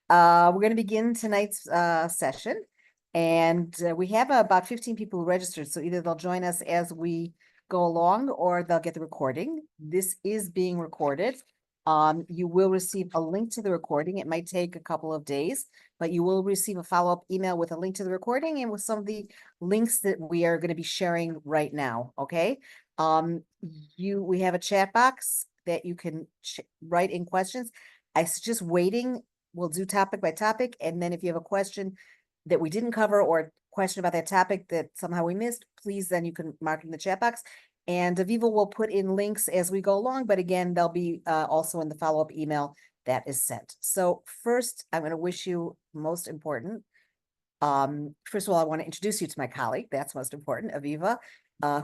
We're going to begin tonight's session, and we have about 15 people who registered, so either they'll join us as we go along or they'll get the recording. This is being recorded. You will receive a link to the recording. It might take a couple of days, but you will receive a follow-up email with a link to the recording and with some of the links that we are going to be sharing right now, okay? We have a chat box that you can write in questions. I suggest waiting. We'll do topic by topic, and then if you have a question that we didn't cover or a question about that topic that somehow we missed, please then you can mark it in the chat box. And Aviva will put in links as we go along, but again, they'll be also in the follow-up email that is sent. So first, I'm going to wish you most important. First of all, I want to introduce you to my colleague. That's most important, Aviva,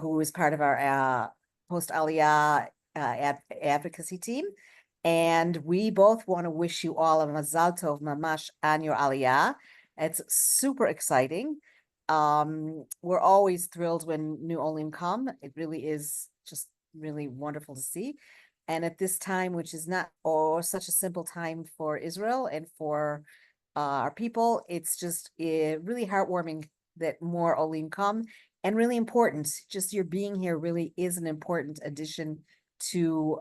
who is part of our post-Aliyah advocacy team. And we both want to wish you all a mazal tov mamash on your Aliyah. It's super exciting. We're always thrilled when new Olim come. It really is just really wonderful to see. And at this time, which is not such a simple time for Israel and for our people, it's just really heartwarming that more Olim come, and really important. Just your being here really is an important addition to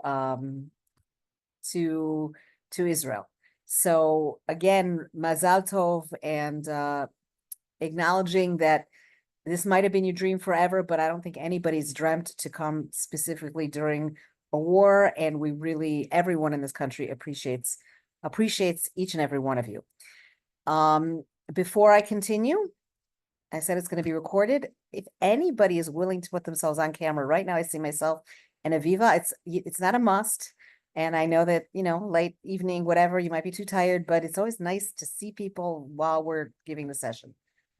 to Israel. So again, Mazal Tov, and acknowledging that this might have been your dream forever, but I don't think anybody's dreamt to come specifically during a war, and we really, everyone in this country appreciates each and every one of you. Before I continue, I said it's going to be recorded. If anybody is willing to put themselves on camera right now, I see myself and Aviva. It's not a must. And I know that, late evening, whatever, you might be too tired, but it's always nice to see people while we're giving the session.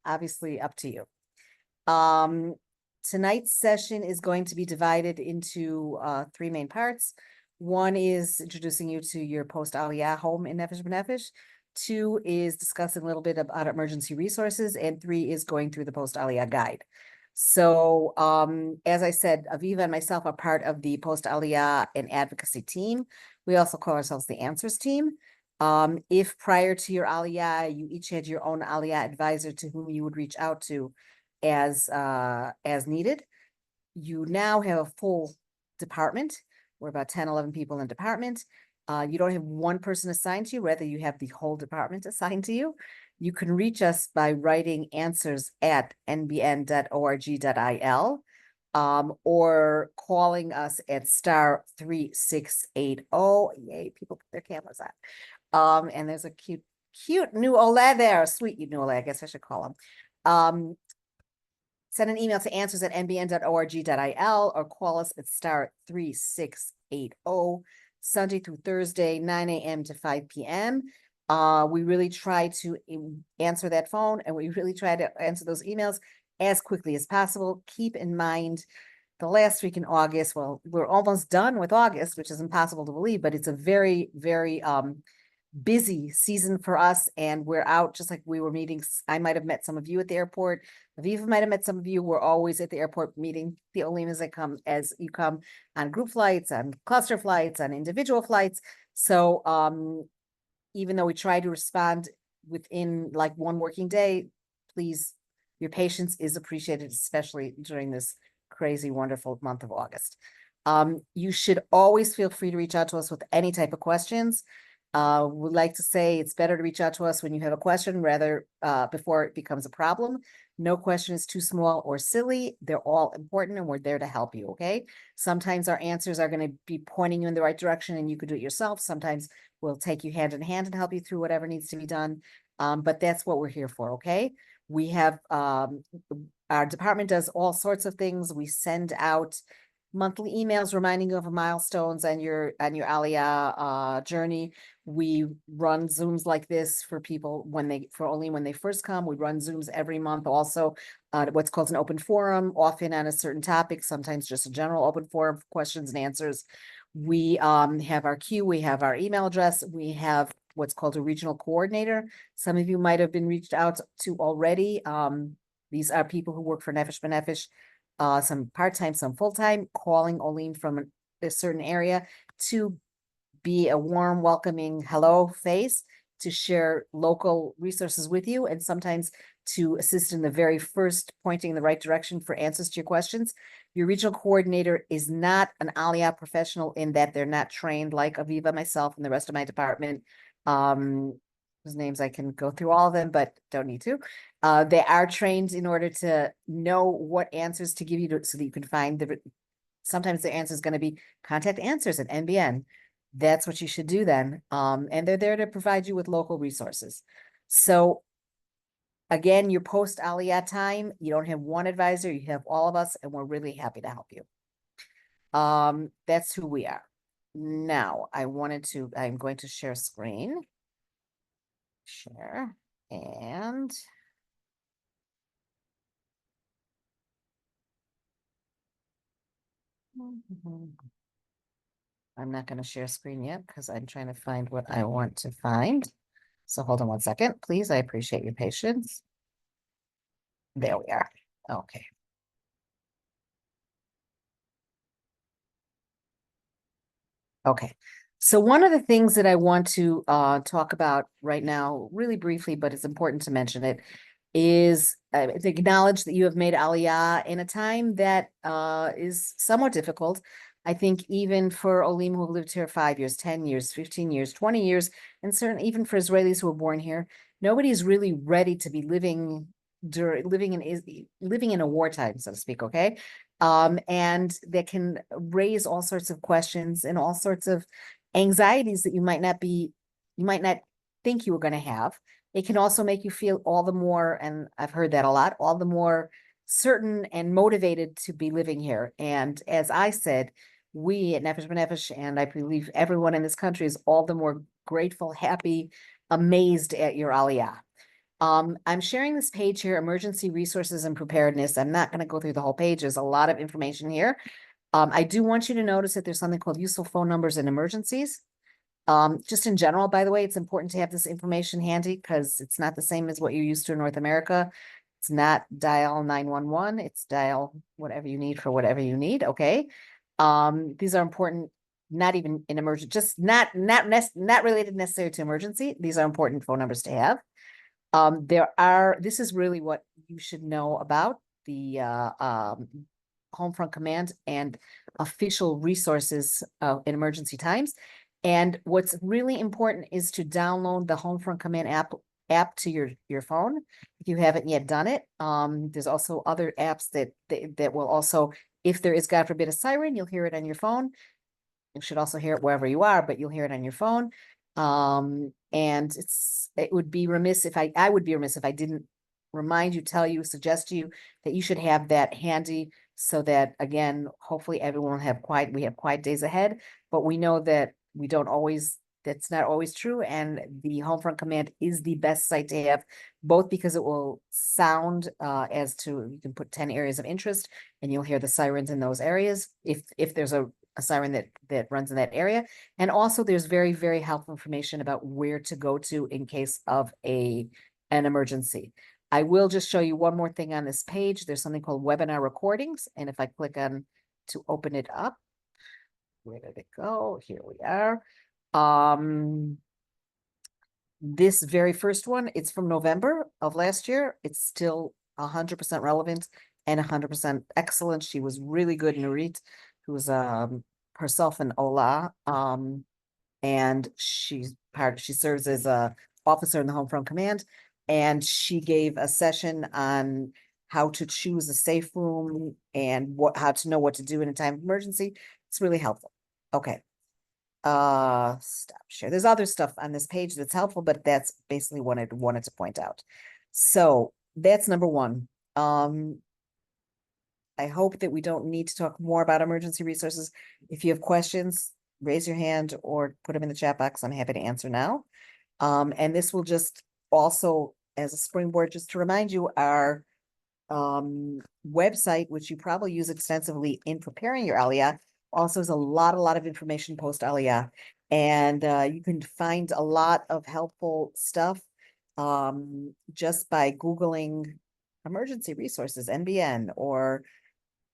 Obviously, up to you. Tonight's session is going to be divided into three main parts. One is introducing you to your post-Aliyah home in Nefesh B'Nefesh. 2 is discussing a little bit about emergency resources, and 3 is going through the post-Aliyah guide. So as I said, Aviva and myself are part of the post-Aliyah and advocacy team. We also call ourselves the answers team. If prior to your Aliyah, you each had your own Aliyah advisor to whom you would reach out to as needed, you now have a full department. We're about 10, 11 people in the department. You don't have one person assigned to you, rather you have the whole department assigned to you. You can reach us by writing answers at nbn.org.il or calling us at star 3680. Yay, people put their cameras on. And there's a cute new Ola there, sweet new Ola, I guess I should call him. Send an email to answers at nbn.org.il or call us at star 3680. Sunday through Thursday, 9 a.m. to 5 p.m. We really try to answer that phone, and we really try to answer those emails as quickly as possible. Keep in mind, the last week in August, well, we're almost done with August, which is impossible to believe, but it's a very, very busy season for us, and we're out just like we were meeting. I might have met some of you at the airport. Aviva might have met some of you. We're always at the airport meeting the Olim as you come on group flights, on cluster flights, on individual flights. So even though we try to respond within like one working day, please, your patience is appreciated, especially during this crazy, wonderful month of August. You should always feel free to reach out to us with any type of questions. Would like to say it's better to reach out to us when you have a question rather before it becomes a problem. No question is too small or silly. They're all important, and we're there to help you, okay? Sometimes our answers are going to be pointing you in the right direction and you could do it yourself. Sometimes we'll take you hand in hand and help you through whatever needs to be done. But that's what we're here for, okay? We have, our department does all sorts of things. We send out monthly emails reminding you of milestones on your Aliyah journey. We run Zooms like this for people when they first come. We run Zooms every month also, what's called an open forum, often on a certain topic, sometimes just a general open forum for questions and answers. We have our queue, we have our email address, we have what's called a regional coordinator. Some of you might have been reached out to already. These are people who work for Nefesh B'Nefesh, some part-time, some full-time, calling Olim from a certain area to be a warm, welcoming hello face to share local resources with you and sometimes to assist in the very first pointing in the right direction for answers to your questions. Your regional coordinator is not an Aliyah professional in that they're not trained like Aviva, myself, and the rest of my department. Whose names I can go through all of them, but don't need to. They are trained in order to know what answers to give you so that you can find sometimes the answer is going to be contact answers at NBN. That's what you should do then. And they're there to provide you with local resources. So again, your post Aliyah time, you don't have one advisor, you have all of us, and we're really happy to help you. That's who we are. Now, I'm going to share screen. Share, and I'm not going to share screen yet because I'm trying to find what I want to find. So hold on one second, please. I appreciate your patience. There we are. Okay. Okay. So one of the things that I want to talk about right now, really briefly, but it's important to mention it, is to acknowledge that you have made Aliyah in a time that is somewhat difficult. I think even for Olim who have lived here 5 years, 10 years, 15 years, 20 years, and certainly even for Israelis who were born here, nobody's really ready to be living in a wartime, so to speak, okay? And that can raise all sorts of questions and all sorts of anxieties that you might not think you were going to have. It can also make you feel all the more, and I've heard that a lot, all the more certain and motivated to be living here. And as I said, we at Nefesh B'Nefesh, and I believe everyone in this country, is all the more grateful, happy, amazed at your Aliyah. I'm sharing this page here, emergency resources and preparedness. I'm not going to go through the whole page. There's a lot of information here. I do want you to notice that there's something called useful phone numbers in emergencies. Just in general, by the way, it's important to have this information handy because it's not the same as what you're used to in North America. It's not dial 911. It's dial whatever you need for whatever you need. Okay. These are important, not even in emergency, just not related necessarily to emergency. These are important phone numbers to have. This is really what you should know about the Homefront Command and official resources in emergency times. And what's really important is to download the Homefront Command app to your phone if you haven't yet done it. There's also other apps that will also, if there is, God forbid, a siren, you'll hear it on your phone. You should also hear it wherever you are, but you'll hear it on your phone. And it would be remiss if I would be remiss if I didn't remind you, tell you, suggest to you that you should have that handy so that, again, hopefully everyone will have we have quiet days ahead, but we know that that's not always true. And the Homefront Command is the best site to have, both because it will sound as to, you can put 10 areas of interest and you'll hear the sirens in those areas if there's a siren that runs in that area. And also there's very, very helpful information about where to go to in case of an emergency. I will just show you one more thing on this page. There's something called webinar recordings. And if I click on to open it up, where did it go? Here we are. This very first one, it's from November of last year. It's still 100% relevant and 100% excellent. She was really good, Nurit, who's herself an Ola, and she serves as a officer in the Homefront Command, and she gave a session on how to choose a safe room and how to know what to do in a time of emergency. It's really helpful. Okay. Stop share. There's other stuff on this page that's helpful, but that's basically what I wanted to point out. So that's number one. I hope that we don't need to talk more about emergency resources. If you have questions, raise your hand or put them in the chat box. I'm happy to answer now. And this will just also, as a springboard, just to remind you, our website, which you probably use extensively in preparing your Aliyah, also has a lot of information post Aliyah. And you can find a lot of helpful stuff just by Googling emergency resources, NBN, or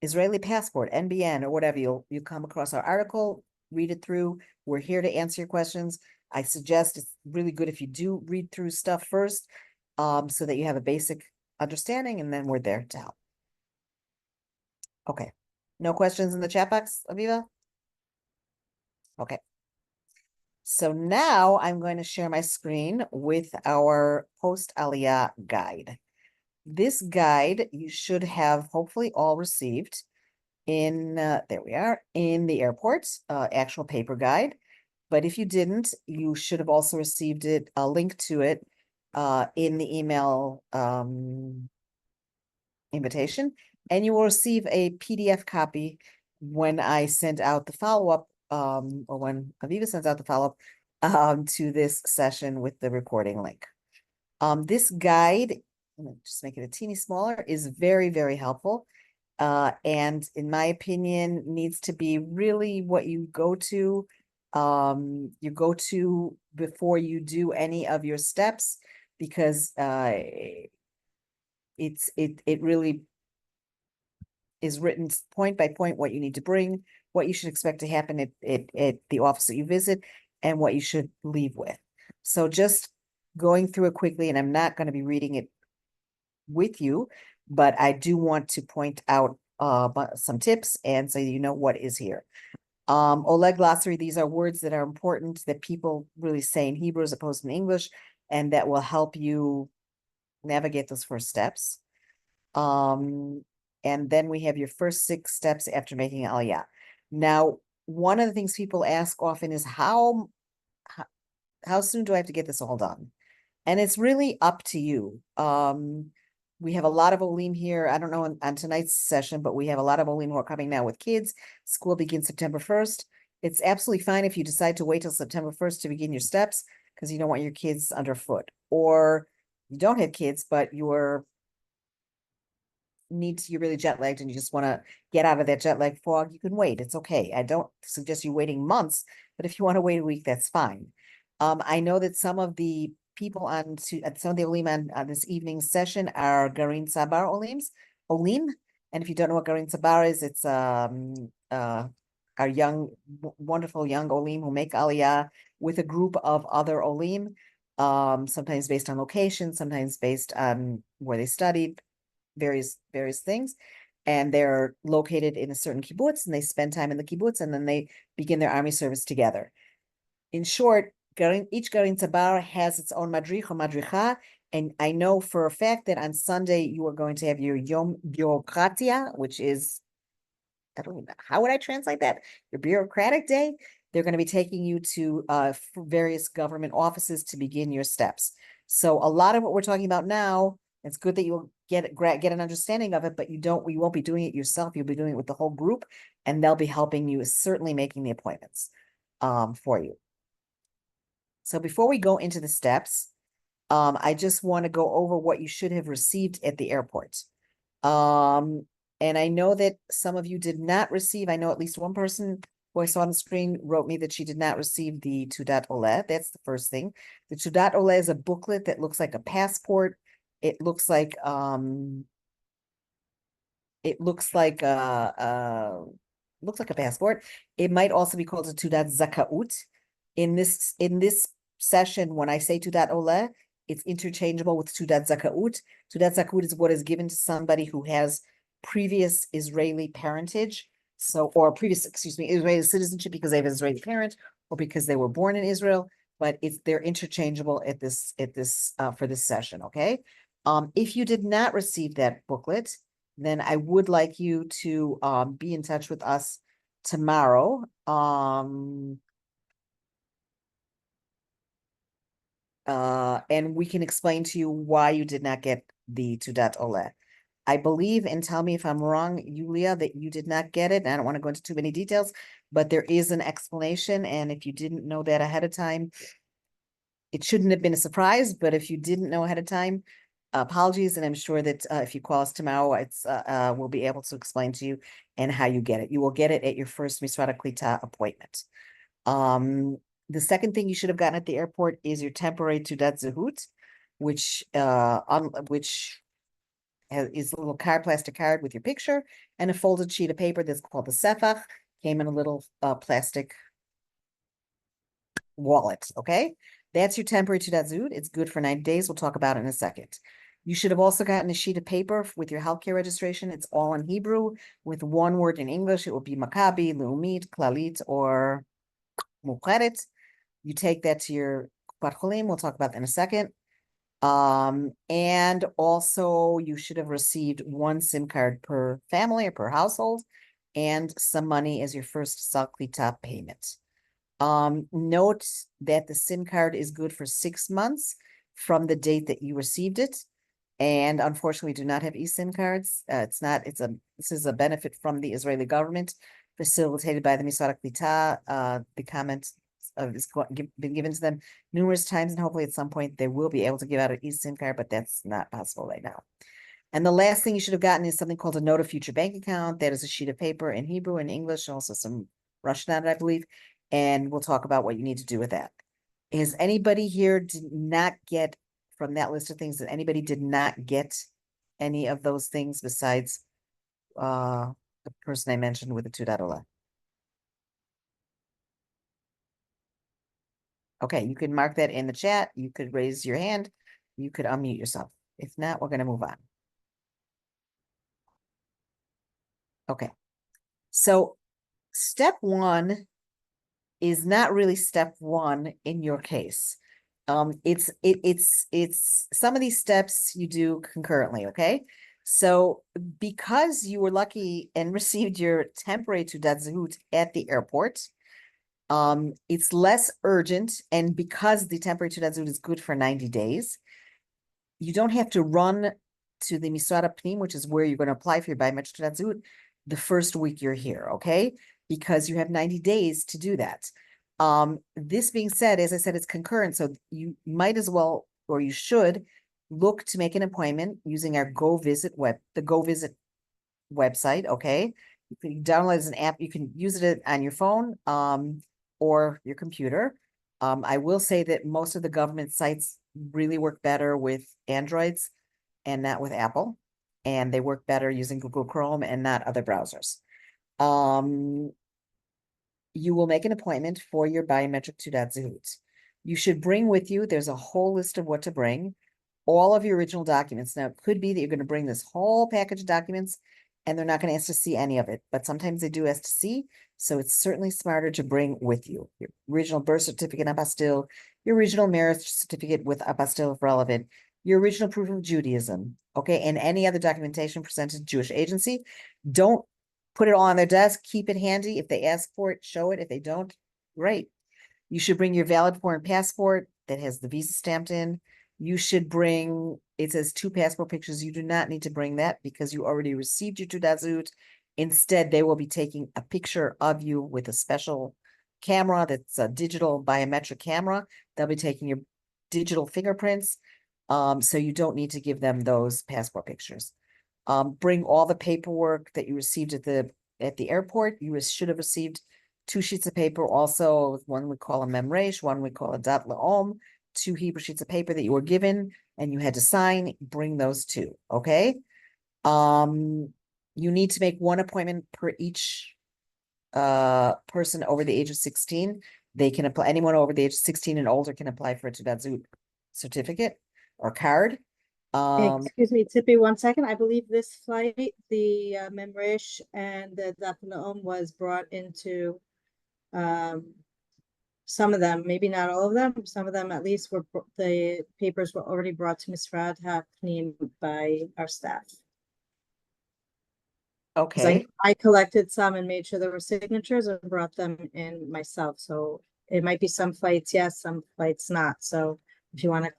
Israeli passport, NBN, or whatever. You come across our article, read it through. We're here to answer your questions. I suggest it's really good if you do read through stuff first, so that you have a basic understanding, and then we're there to help. Okay. No questions in the chat box, Aviva? Okay. So now I'm going to share my screen with our post Aliyah guide. This guide you should have hopefully all received in, there we are, in the airport, actual paper guide. But if you didn't, you should have also received it, a link to it, in the email invitation, and you will receive a PDF copy when I send out the follow-up, or when Aviva sends out the follow-up to this session with the recording link. This guide, I'm gonna just make it a teeny smaller, is very, very helpful. And in my opinion, needs to be really what you go to before you do any of your steps, because it really is written point by point what you need to bring, what you should expect to happen at the office that you visit, and what you should leave with. So just going through it quickly, and I'm not going to be reading it with you, but I do want to point out some tips, and so you know what is here. Oleg glossary, these are words that are important that people really say in Hebrew as opposed to in English, and that will help you navigate those first steps. And then we have your first 6 steps after making Aliyah. Now, one of the things people ask often is how soon do I have to get this all done? And it's really up to you. We have a lot of Olim here. I don't know on tonight's session, but we have a lot of Olim who are coming now with kids. School begins September 1st. It's absolutely fine if you decide to wait till September 1st to begin your steps because you don't want your kids underfoot. Or you don't have kids, but you're really jet lagged and you just want to get out of that jet lag fog, you can wait. It's okay. I don't suggest you waiting months, but if you want to wait a week, that's fine. I know that some of the people some of the Olim on this evening's session are Garin Sabar Olim. And if you don't know what Garin Sabar is, it's our wonderful young Olim who make Aliyah with a group of other Olim, sometimes based on location, sometimes based on where they studied, various things. And they're located in a certain kibbutz, and they spend time in the kibbutz, and then they begin their army service together. In short, each Garin Tzabar has its own madrich or madricha, and I know for a fact that on Sunday you are going to have your Yom Bureaucratia, which is, I don't even know, how would I translate that? Your bureaucratic day. They're going to be taking you to various government offices to begin your steps. So a lot of what we're talking about now, it's good that you'll get an understanding of it, but you won't be doing it yourself. You'll be doing it with the whole group, and they'll be helping you, certainly making the appointments for you. So before we go into the steps, I just want to go over what you should have received at the airport. And I know that some of you did not receive, I know at least one person who I saw on the screen wrote me that she did not receive the Tudat Ole. That's the first thing. The Tudat Ole is a booklet that looks like a passport. It looks like a passport. It might also be called a Tudat Zakaut. In this session, when I say Tudat Ole, it's interchangeable with Tudat Zakaut. Tudat Zakaut is what is given to somebody who has previous Israeli parentage, or previous, Israeli citizenship because they have an Israeli parent or because they were born in Israel, but they're interchangeable at this for this session, okay? If you did not receive that booklet, then I would like you to be in touch with us tomorrow. And we can explain to you why you did not get the Tudat Ole. I believe, and tell me if I'm wrong, Yulia, that you did not get it. And I don't want to go into too many details, but there is an explanation. And if you didn't know that ahead of time, it shouldn't have been a surprise. But if you didn't know ahead of time, apologies. And I'm sure that if you call us tomorrow, we'll be able to explain to you and how you get it. You will get it at your first Misrata Klita appointment. The second thing you should have gotten at the airport is your temporary Tudat Zehut, which is a little plastic card with your picture and a folded sheet of paper that's called the sefach. Came in a little plastic wallet, okay? That's your temporary Teudat Zehut. It's good for 90 days. We'll talk about it in a second. You should have also gotten a sheet of paper with your healthcare registration. It's all in Hebrew with one word in English. It will be Maccabi, Leumit, Klalit, or Muqaret. You take that to your Kupat Cholim. We'll talk about that in a second. And also you should have received one SIM card per family or per household and some money as your first Sal Klita payment. Note that the SIM card is good for 6 months from the date that you received it. And unfortunately, we do not have eSIM cards. This is a benefit from the Israeli government, facilitated by the Misad Klita. The comment has been given to them numerous times, and hopefully at some point they will be able to give out an eSIM card, but that's not possible right now. And the last thing you should have gotten is something called a Note of Future Bank Account. That is a sheet of paper in Hebrew and English, and also some Russian on it, I believe. And we'll talk about what you need to do with that. Is anybody here did not get from that list of things that anybody did not get any of those things besides the person I mentioned with the $2? Okay, you can mark that in the chat. You could raise your hand. You could unmute yourself. If not, we're going to move on. Okay. So step one is not really step one in your case. It's some of these steps you do concurrently, okay? So because you were lucky and received your temporary Teudat Zehut at the airport, it's less urgent, and because the temporary Teudat Zehut is good for 90 days, you don't have to run to the Misrad Pnim, which is where you're going to apply for your biometric Teudat Zehut the first week you're here, okay? Because you have 90 days to do that. This being said, as I said, it's concurrent, so you might as well, or you should, look to make an appointment using our Go Visit website, okay? You can download it as an app. You can use it on your phone or your computer. I will say that most of the government sites really work better with Androids and not with Apple, and they work better using Google Chrome and not other browsers. You will make an appointment for your biometric Teudat Zehut. You should bring with you, there's a whole list of what to bring, all of your original documents. Now, it could be that you're going to bring this whole package of documents and they're not going to ask to see any of it, but sometimes they do ask to see, so it's certainly smarter to bring with you your original birth certificate apostille, your original marriage certificate with apostille if relevant, your original proof of Judaism, okay, and any other documentation presented to Jewish agency. Don't put it all on their desk, keep it handy. If they ask for it, show it. If they don't, great. You should bring your valid foreign passport that has the visa stamped in. You should bring, it says 2 passport pictures. You do not need to bring that because you already received your Teudat Zehut. Instead, they will be taking a picture of you with a special camera that's a digital biometric camera. They'll be taking your digital fingerprints. So you don't need to give them those passport pictures. Bring all the paperwork that you received at the airport. You should have received 2 sheets of paper. Also, one we call a memresh, one we call a dat leom, 2 Hebrew sheets of paper that you were given and you had to sign. Bring those too, okay? You need to make 1 appointment per each person over the age of 16. They can apply, anyone over the age of 16 and older can apply for a Teudat Zehut certificate or card. Excuse me, Tippy, 1 second. I believe this flight, the Memrish and the Dapnaom was brought into some of them, maybe not all of them. Some of them, at least, were the papers were already brought to Misrad Hapnim by our staff. Okay. I collected some and made sure there were signatures and brought them in myself. So it might be some flights, yes, some flights not. So if you want to.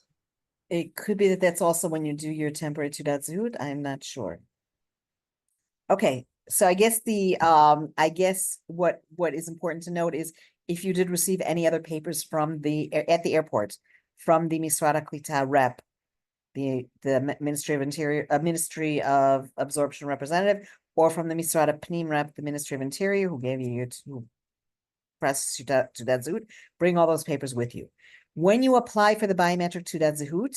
It could be that that's also when you do your temporary Teudat Zehut. I'm not sure. Okay, so I guess what is important to note is if you did receive any other papers from at the airport from the Misrad Klita rep, the Ministry of Interior, Ministry of Absorption representative, or from the Misrad Pnim rep, the Ministry of Interior, who gave you your press Teudat Zehut, bring all those papers with you. When you apply for the biometric Teudat Zehut,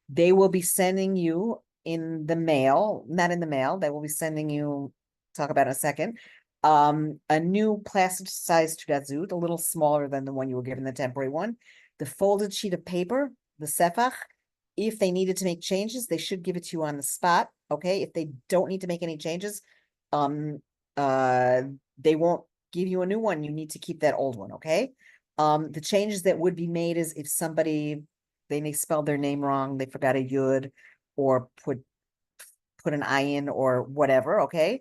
they will be sending you in the mail, not in the mail, they will be sending you, talk about in a second, A new plasticized tazut, a little smaller than the one you were given, the temporary one. The folded sheet of paper, the sefach. If they needed to make changes, they should give it to you on the spot. Okay. If they don't need to make any changes, um, uh, they won't give you a new one. You need to keep that old one. Okay. The changes that would be made is if somebody, they may spell their name wrong, they forgot a yud or put an I in or whatever. Okay.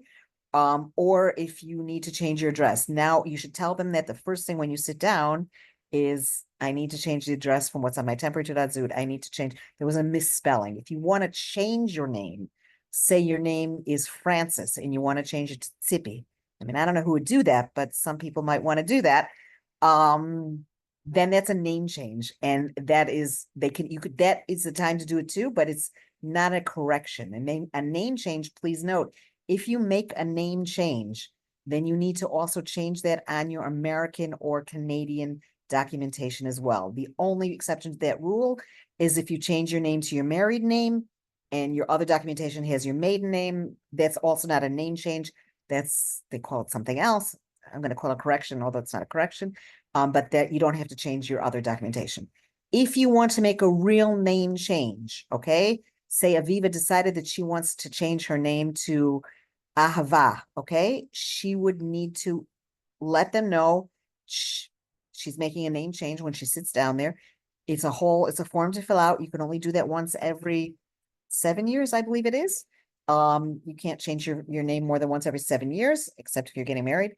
Or if you need to change your address. Now you should tell them that the first thing when you sit down is I need to change the address from what's on my temporary Zoot. I need to change. There was a misspelling. If you want to change your name, say your name is Francis and you want to change it to Tsippy. I mean, I don't know who would do that, but some people might want to do that. Then that's a name change. And that is that is the time to do it too, but it's not a correction. A name change, please note, if you make a name change, then you need to also change that on your American or Canadian documentation as well. The only exception to that rule is if you change your name to your married name and your other documentation has your maiden name, that's also not a name change. They call it something else. I'm going to call it a correction, although it's not a correction, but that you don't have to change your other documentation. If you want to make a real name change, okay, say Aviva decided that she wants to change her name to Ahava, okay, she would need to let them know she's making a name change when she sits down there. It's a form to fill out. You can only do that once every 7 years, I believe it is. You can't change your name more than once every 7 years, except if you're getting married.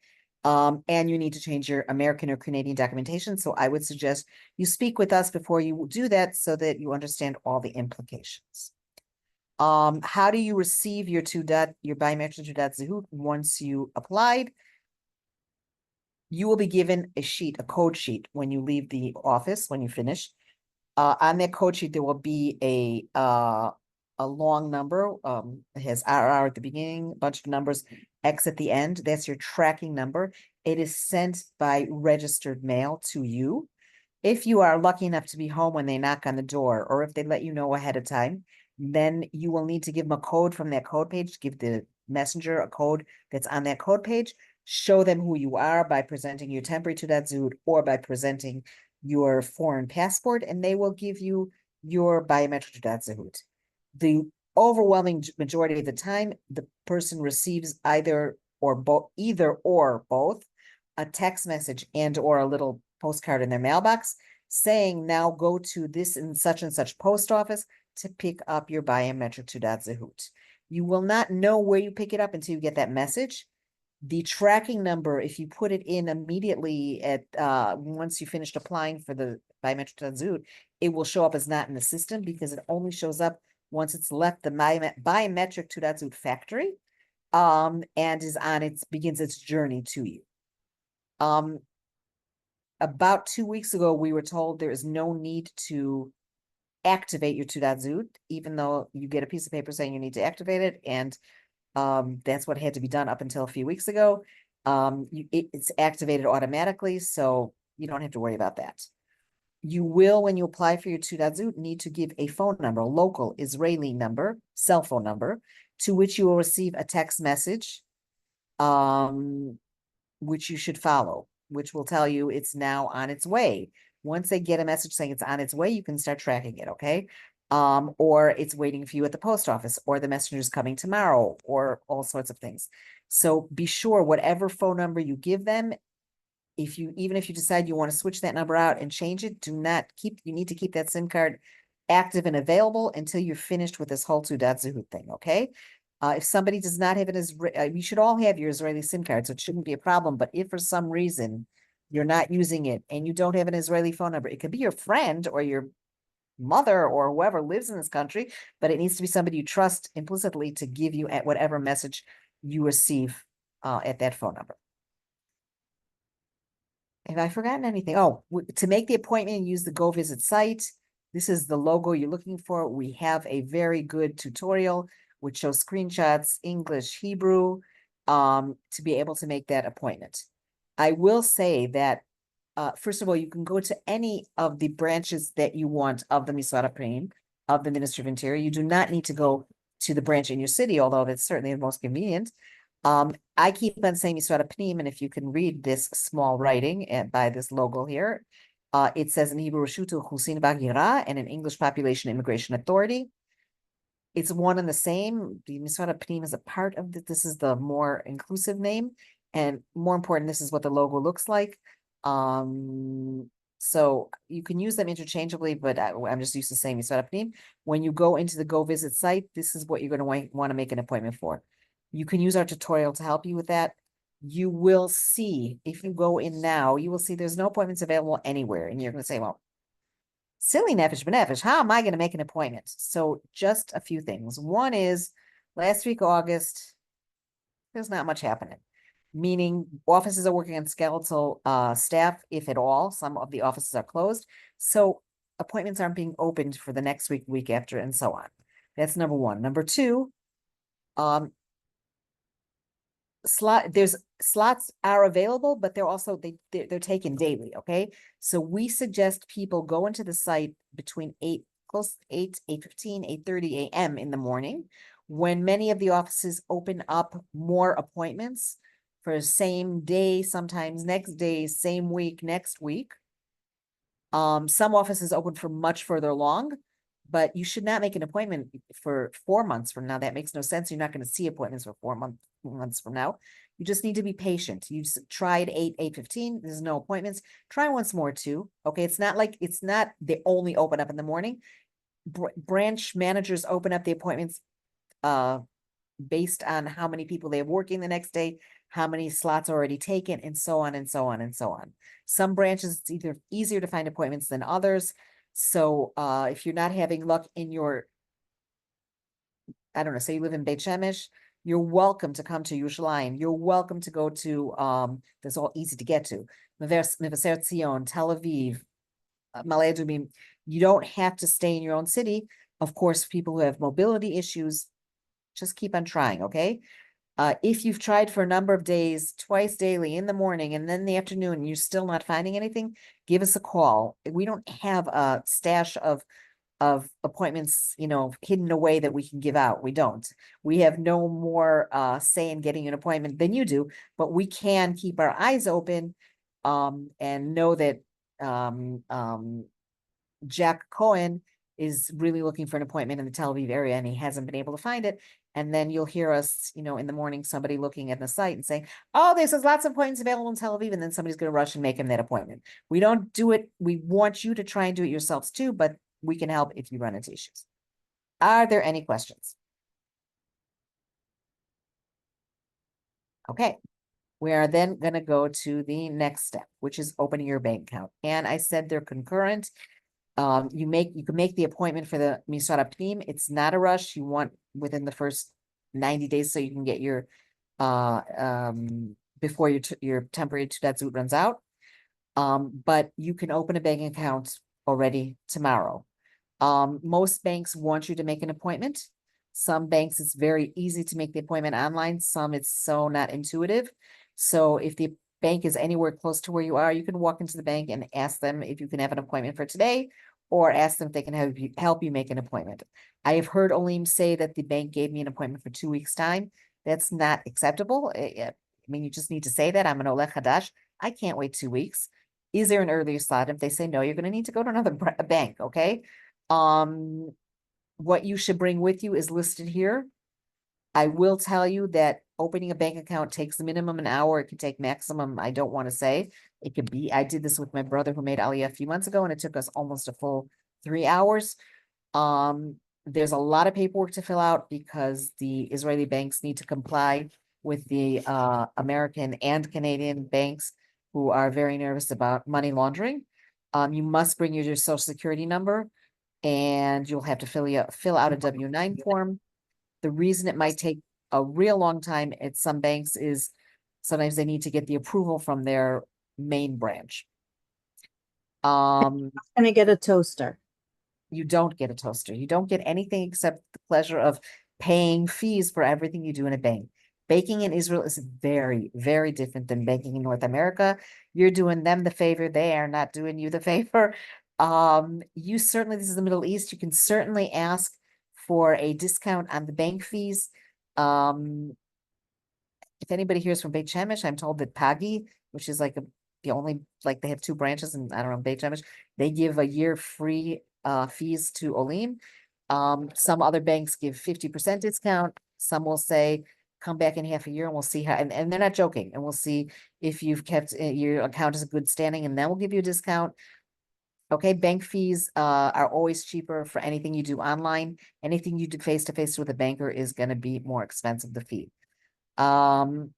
And you need to change your American or Canadian documentation. So I would suggest you speak with us before you do that so that you understand all the implications. How do you receive your biometric Zehut once you applied? You will be given a code sheet when you leave the office, when you finish. On that code sheet, there will be a long number. It has RR at the beginning, a bunch of numbers, X at the end. That's your tracking number. It is sent by registered mail to you. If you are lucky enough to be home when they knock on the door, or if they let you know ahead of time, then you will need to give them a code from that code page, give the messenger a code that's on that code page, show them who you are by presenting your temporary Zoot or by presenting your foreign passport, and they will give you your biometric Zoot. The overwhelming majority of the time, the person receives either or both a text message and or a little postcard in their mailbox saying, now go to this and such post office to pick up your biometric Zehut. You will not know where you pick it up until you get that message. The tracking number, if you put it in immediately at once you finished applying for the biometric Zehut, it will show up as not in the system because it only shows up once it's left the biometric Zehut factory and begins its journey to you. About 2 weeks ago, we were told there is no need to activate your Zehut, even though you get a piece of paper saying you need to activate it. And that's what had to be done up until a few weeks ago. It's activated automatically, so you don't have to worry about that. You will, when you apply for your Zehut, need to give a phone number, a local Israeli number, cell phone number, to which you will receive a text message, which you should follow, which will tell you it's now on its way. Once they get a message saying it's on its way, you can start tracking it, okay? Or it's waiting for you at the post office, or the messenger's coming tomorrow, or all sorts of things. So be sure whatever phone number you give them, even if you decide you want to switch that number out and change it, you need to keep that SIM card active and available until you're finished with this whole Zehut thing, okay? If somebody does not have you should all have your Israeli SIM card, so it shouldn't be a problem. But if for some reason you're not using it and you don't have an Israeli phone number, it could be your friend or your mother or whoever lives in this country, but it needs to be somebody you trust implicitly to give you at whatever message you receive at that phone number. Have I forgotten anything? Oh, to make the appointment, use the Go Visit site. This is the logo you're looking for. We have a very good tutorial which shows screenshots, English, Hebrew, to be able to make that appointment. I will say that, first of all, you can go to any of the branches that you want of the Misad HaPnim, of the Ministry of Interior. You do not need to go to the branch in your city, although that's certainly the most convenient. I keep on saying Misrat Pnim, and if you can read this small writing by this logo here, it says in Hebrew Rashutu Husin Bagira, and in English Population Immigration Authority. It's one and the same. The Misrat Pnim is a part of this. This is the more inclusive name, and more important, this is what the logo looks like. So you can use them interchangeably, but I'm just used to saying Misrat Pnim. When you go into the Go Visit site, this is what you're going to want to make an appointment for. You can use our tutorial to help you with that. You will see, if you go in now, you will see there's no appointments available anywhere. And you're going to say, well, silly nefesh benefesh, how am I going to make an appointment? So just a few things. One is last week, August, there's not much happening, meaning offices are working on skeletal staff, if at all. Some of the offices are closed. So appointments aren't being opened for the next week, week after, and so on. That's number one. Number two, there's slots are available, but they're also they're taken daily. Okay, so we suggest people go into the site between 8:15, 8:30 a.m. in the morning, when many of the offices open up more appointments for same day, sometimes next day, same week, next week. Some offices open for much further along, but you should not make an appointment for 4 months from now. That makes no sense. You're not going to see appointments for 4 months from now. You just need to be patient. You've tried 8:15. There's no appointments. Try once more too. Okay. It's not they only open up in the morning. Branch managers open up the appointments based on how many people they have working the next day, how many slots are already taken, and so on and so on and so on. Some branches, it's either easier to find appointments than others. So if you're not having luck in your, I don't know, say you live in Beit Shemesh, you're welcome to come to Yerushalayim. You're welcome to go to, that's all easy to get to, Mevaseret Zion, Tel Aviv, Ma'ale Adumim. You don't have to stay in your own city. Of course, people who have mobility issues, just keep on trying, okay? If you've tried for a number of days, twice daily in the morning and then in the afternoon, and you're still not finding anything, give us a call. We don't have a stash of appointments, hidden away that we can give out. We don't. We have no more say in getting an appointment than you do, but we can keep our eyes open and know that Jack Cohen is really looking for an appointment in the Tel Aviv area and he hasn't been able to find it. And then you'll hear us, in the morning, somebody looking at the site and saying, oh, there's lots of appointments available in Tel Aviv. And then somebody's going to rush and make him that appointment. We don't do it. We want you to try and do it yourselves too, but we can help if you run into issues. Are there any questions? Okay. We are then going to go to the next step, which is opening your bank account. And I said they're concurrent. You can make the appointment for the Misrat Pnim. It's not a rush. You want within the first 90 days so you can get your before your temporary Teudat runs out. But you can open a bank account already tomorrow. Most banks want you to make an appointment. Some banks, it's very easy to make the appointment online. Some it's so not intuitive. So if the bank is anywhere close to where you are, you can walk into the bank and ask them if you can have an appointment for today, or ask them if they can help you make an appointment. I have heard Olim say that the bank gave me an appointment for 2 weeks' time. That's not acceptable. I mean, you just need to say that I'm an Oleh Hadash. I can't wait 2 weeks. Is there an earlier slot? If they say no, you're going to need to go to another bank. Okay. What you should bring with you is listed here. I will tell you that opening a bank account takes a minimum an hour. It can take maximum, I don't want to say. It could be, I did this with my brother who made Aliyah a few months ago, and it took us almost a full 3 hours. There's a lot of paperwork to fill out because the Israeli banks need to comply with the American and Canadian banks who are very nervous about money laundering. You must bring your social security number, and you'll have to fill out a W-9 form. The reason it might take a real long time at some banks is sometimes they need to get the approval from their main branch. Gonna get a toaster. You don't get a toaster. You don't get anything except the pleasure of paying fees for everything you do in a bank. Baking in Israel is very, very different than baking in North America. You're doing them the favor. They are not doing you the favor. You certainly, this is the Middle East. You can certainly ask for a discount on the bank fees. if anybody hears from Beit Shemesh, I'm told that Pagi, which is like the only, like they have 2 branches and I don't know, Beit Shemesh, they give a year free fees to Olim. Some other banks give 50% discount. Some will say, come back in half a year and we'll see how, and they're not joking, and we'll see if you've kept your account is a good standing, and then we'll give you a discount. Okay, bank fees are always cheaper for anything you do online. Anything you do face to face with a banker is going to be more expensive, the fee. I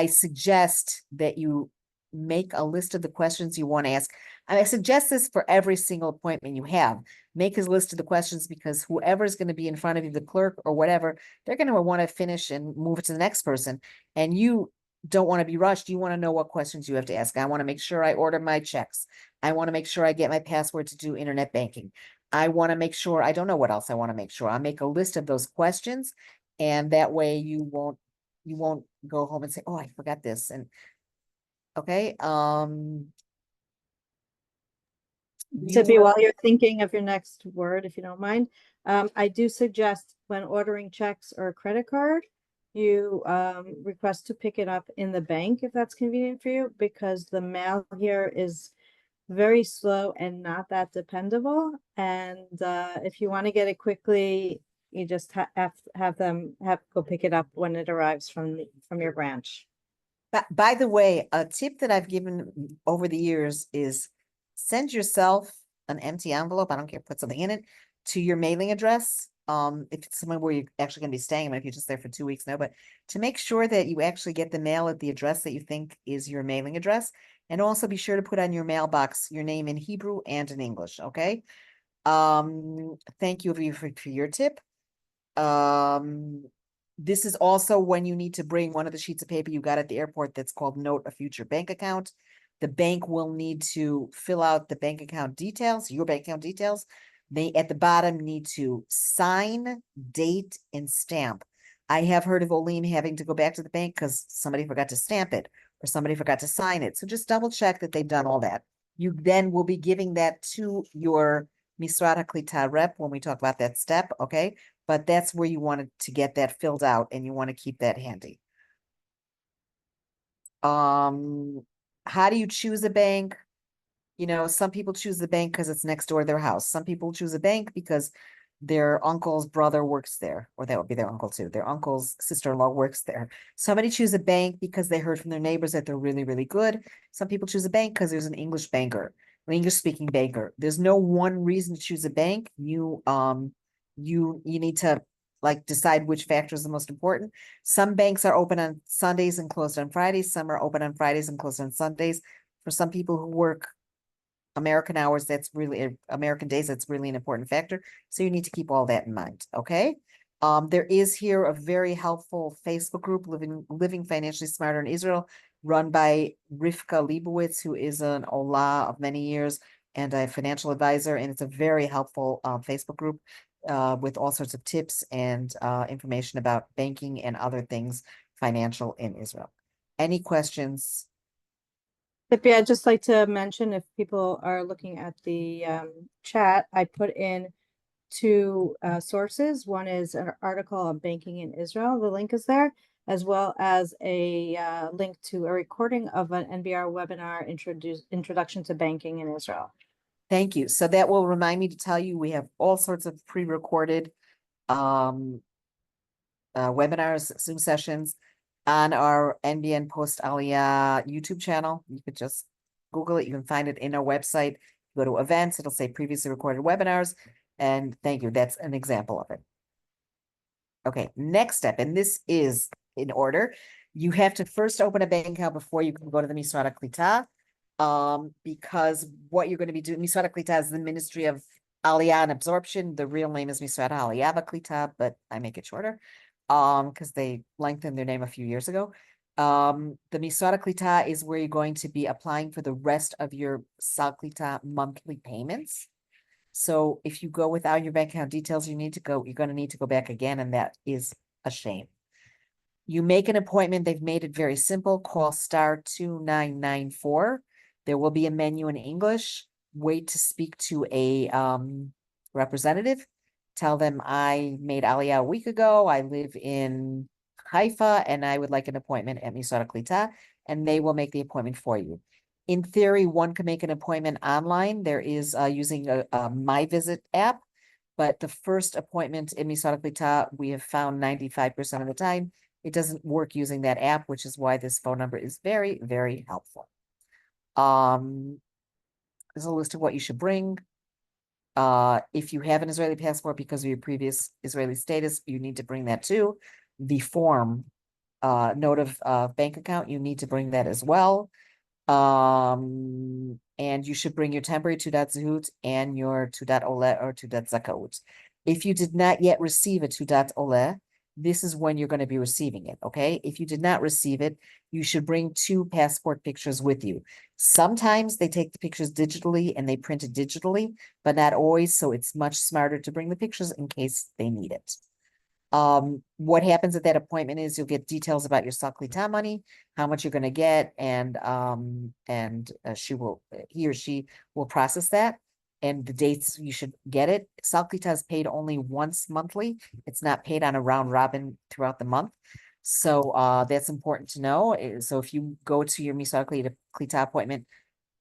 suggest that you make a list of the questions you want to ask. I suggest this for every single appointment you have. Make a list of the questions, because whoever's going to be in front of you, the clerk or whatever, they're going to want to finish and move it to the next person. And you don't want to be rushed. You want to know what questions you have to ask. I want to make sure I order my checks. I want to make sure I get my password to do internet banking. I want to make sure, I don't know what else I want to make sure. I'll make a list of those questions, and that way you won't go home and say, oh, I forgot this. And okay, Tippy, while you're thinking of your next word, if you don't mind, I do suggest when ordering checks or a credit card, you request to pick it up in the bank if that's convenient for you, because the mail here is very slow and not that dependable. And if you want to get it quickly, you just have them go pick it up when it arrives from your branch. by the way, a tip that I've given over the years is send yourself an empty envelope. I don't care, put something in it, to your mailing address. If it's somewhere where you're actually going to be staying, but if you're just there for 2 weeks, no, but to make sure that you actually get the mail at the address that you think is your mailing address. And also be sure to put on your mailbox your name in Hebrew and in English. Okay. Thank you for your tip. This is also when you need to bring one of the sheets of paper you got at the airport that's called Note a Future Bank Account. The bank will need to fill out the bank account details, your bank account details. They at the bottom need to sign, date, and stamp. I have heard of Olim having to go back to the bank because somebody forgot to stamp it or somebody forgot to sign it. So just double check that they've done all that. You then will be giving that to your Misrata Klita rep when we talk about that step, okay? But that's where you wanted to get that filled out, and you want to keep that handy. How do you choose a bank? You know, some people choose the bank because it's next door to their house. Some people choose a bank because their uncle's brother works there, or that would be their uncle too. Their uncle's sister-in-law works there. Somebody choose a bank because they heard from their neighbors that they're really, really good. Some people choose a bank because there's an English banker, an English-speaking banker. There's no one reason to choose a bank. You need to like decide which factor is the most important. Some banks are open on Sundays and closed on Fridays. Some are open on Fridays and closed on Sundays. For some people who work American hours, that's really American days, that's really an important factor. So you need to keep all that in mind. Okay. There is here a very helpful Facebook group, Living Financially Smarter in Israel, run by Rivka Leibowitz, who is an Olah of many years and a financial advisor. And it's a very helpful Facebook group with all sorts of tips and information about banking and other things financial in Israel. Any questions? Tippy, I'd just like to mention, if people are looking at the chat, I put in 2 sources. One is an article on banking in Israel. The link is there, as well as a link to a recording of an NBR webinar, Introduction to Banking in Israel. Thank you. So that will remind me to tell you, we have all sorts of pre-recorded webinars, Zoom sessions on our NBN Post Aliyah YouTube channel. You could just Google it. You can find it in our website. Go to events, it'll say previously recorded webinars. And thank you. That's an example of it. Okay, next step, and this is in order. You have to first open a bank account before you can go to the Misrata Klita. Because what you're going to be doing, Misrata Klita is the Ministry of Aliyah and Absorption. The real name is Misrata Aliyah Klita, but I make it shorter because they lengthened their name a few years ago. The Misrata Klita is where you're going to be applying for the rest of your Sal Klita monthly payments. So if you go without your bank account details, you're going to need to go back again, and that is a shame. You make an appointment. They've made it very simple. Call *2994. There will be a menu in English. Wait to speak to a representative. Tell them I made Aliyah a week ago. I live in Haifa, and I would like an appointment at Misara Klita, and they will make the appointment for you. In theory, one can make an appointment online. There is using a My Visit app, but the first appointment in Misara Klita, we have found 95% of the time, it doesn't work using that app, which is why this phone number is very, very helpful. There's a list of what you should bring. If you have an Israeli passport because of your previous Israeli status, you need to bring that too. The form, note of bank account, you need to bring that as well. And you should bring your temporary Tudat Zehut and your Tudat Ole or Tudat Zakaut. If you did not yet receive a Tudat Ole, this is when you're going to be receiving it, okay? If you did not receive it, you should bring 2 passport pictures with you. Sometimes they take the pictures digitally and they print it digitally, but not always, so it's much smarter to bring the pictures in case they need it. What happens at that appointment is you'll get details about your Saklita money, how much you're going to get, and he or she will process that, and the dates you should get it. Saklita is paid only once monthly. It's not paid on a round robin throughout the month. So that's important to know. So if you go to your Misa Klita appointment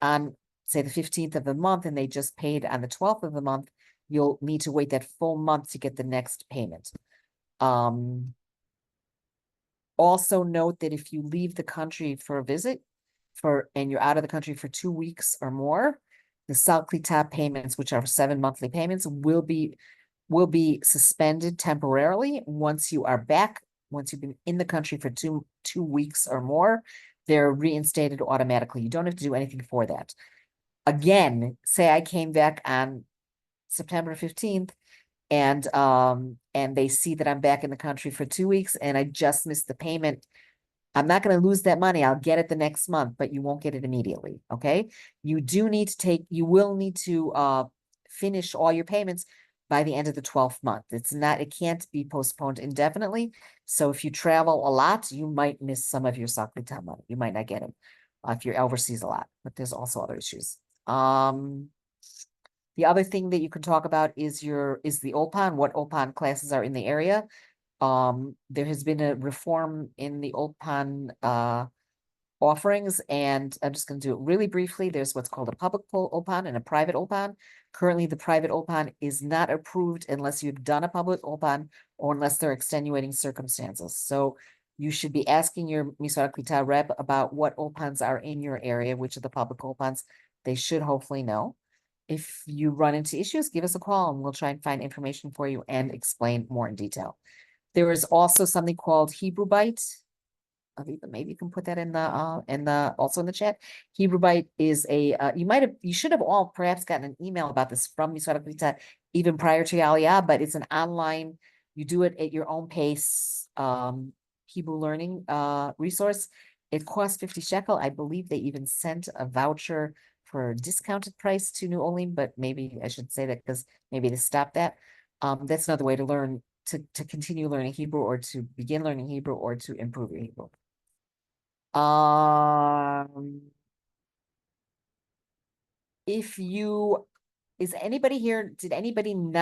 on, say, the 15th of the month, and they just paid on the 12th of the month, you'll need to wait that full month to get the next payment. Also note that if you leave the country for a visit and you're out of the country for 2 weeks or more, the Sal Klita payments, which are 7 monthly payments, will be suspended temporarily. Once you are back, once you've been in the country for two weeks or more, they're reinstated automatically. You don't have to do anything for that. Again, say I came back on September 15th, and they see that I'm back in the country for 2 weeks and I just missed the payment. I'm not going to lose that money. I'll get it the next month, but you won't get it immediately. Okay. You will need to finish all your payments by the end of the 12th month. It can't be postponed indefinitely. So if you travel a lot, you might miss some of your Saklita money. You might not get it if you're overseas a lot, but there's also other issues. The other thing that you can talk about is the Ulpan, what Ulpan classes are in the area. There has been a reform in the Ulpan offerings, and I'm just going to do it really briefly. There's what's called a public Ulpan and a private Ulpan. Currently, the private Ulpan is not approved unless you've done a public Ulpan or unless there are extenuating circumstances. So you should be asking your Misara Klita rep about what Ulpans are in your area, which are the public Ulpans. They should hopefully know. If you run into issues, give us a call and we'll try and find information for you and explain more in detail. There is also something called Hebrew Bite. Aviva, maybe you can put that also in the chat. Hebrew Bite is you should have all perhaps gotten an email about this from Misara Klita even prior to Aliyah, but it's an online, you do it at your own pace, Hebrew learning resource. It costs 50 shekel. I believe they even sent a voucher for a discounted price to New Olim, but maybe I should say that because maybe they stopped that. That's another way to learn, to continue learning Hebrew or to begin learning Hebrew or to improve your Hebrew. Is anybody here, did anybody was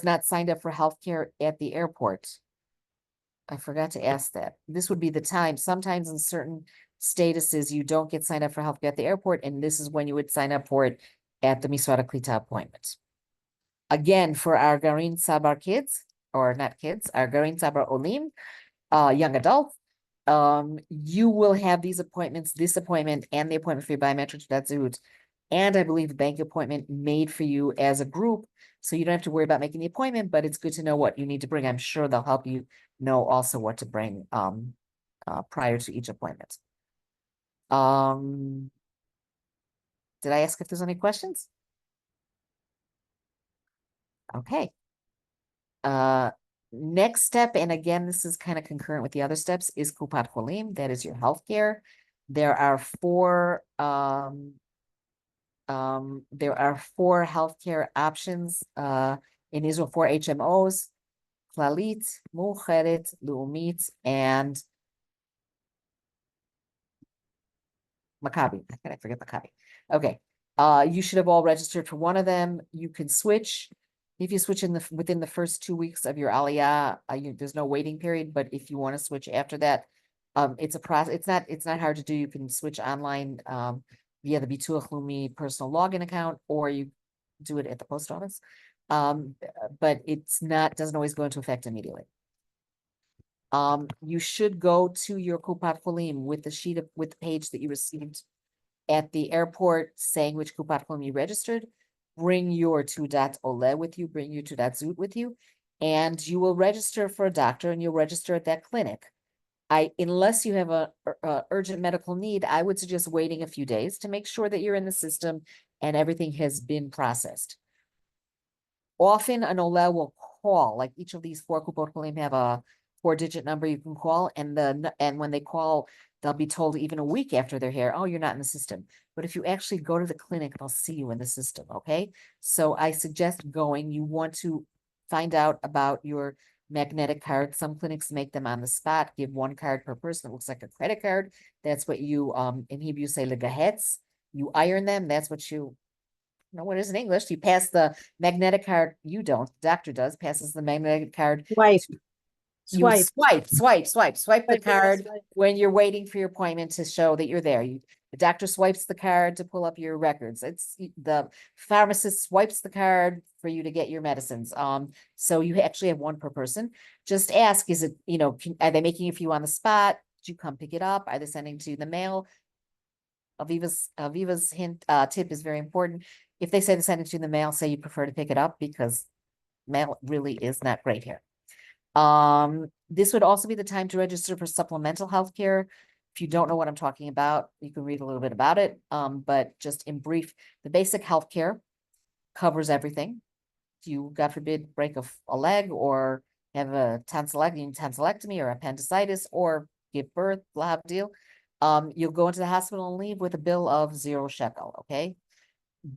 not signed up for healthcare at the airport? I forgot to ask that. This would be the time. Sometimes in certain statuses, you don't get signed up for healthcare at the airport, and this is when you would sign up for it at the Misara Klita appointment. Again, for our Garin Sabar kids, or not kids, our Garin Sabar Olim, young adults, you will have this appointment, and the appointment for your biometric Zehut, and I believe the bank appointment made for you as a group. So you don't have to worry about making the appointment, but it's good to know what you need to bring. I'm sure they'll help you know also what to bring prior to each appointment. Did I ask if there's any questions? Okay. Next step, and again, this is kind of concurrent with the other steps, is Kupat Cholim. That is your healthcare. There are four healthcare options in Israel, 4 HMOs: Klalit, Mucheret, Leumit, and Maccabi. How can I forget Maccabi? Okay. You should have all registered for one of them. You can switch. If you switch within the first 2 weeks of your Aliyah, there's no waiting period, but if you want to switch after that, it's a process. It's not hard to do. You can switch online, via the Bituach Leumi personal login account, or you do it at the post office. But doesn't always go into effect immediately. You should go to your Kupat Cholim with the page that you received at the airport saying which Kupat Cholim you registered. Bring your Tudat Ole with you, bring your Tudat Zut with you, and you will register for a doctor and you'll register at that clinic. Unless you have a urgent medical need, I would suggest waiting a few days to make sure that you're in the system and everything has been processed. Often an Ole will call, like each of these 4 Kupot Cholim have a 4-digit number you can call, and when they call, they'll be told even a week after they're here, oh, you're not in the system. But if you actually go to the clinic, they'll see you in the system, okay? So I suggest going. You want to find out about your magnetic card. Some clinics make them on the spot, give 1 card per person. It looks like a credit card. That's what you, in Hebrew, you say legahetz. You iron them. That's what you know what is in English. You pass the magnetic card. You don't. The doctor does. Passes the magnetic card. Swipe. You Swipe. swipe the Swipe, card swipe. when you're waiting for your appointment to show that you're there. The doctor swipes the card to pull up your records. The pharmacist swipes the card for you to get your medicines. So you actually have 1 per person. Just ask, is it, are they making a few on the spot? Do you come pick it up? Are they sending to you the mail? Aviva's tip is very important. If they say they're sending to you the mail, say you prefer to pick it up because mail really is not great here. This would also be the time to register for supplemental health care. If you don't know what I'm talking about, you can read a little bit about it. But just in brief, the basic health care covers everything. If you, God forbid, break a leg or have a tonsillectomy or appendicitis or give birth, blah deal, you'll go into the hospital and leave with a bill of 0 shekel, okay?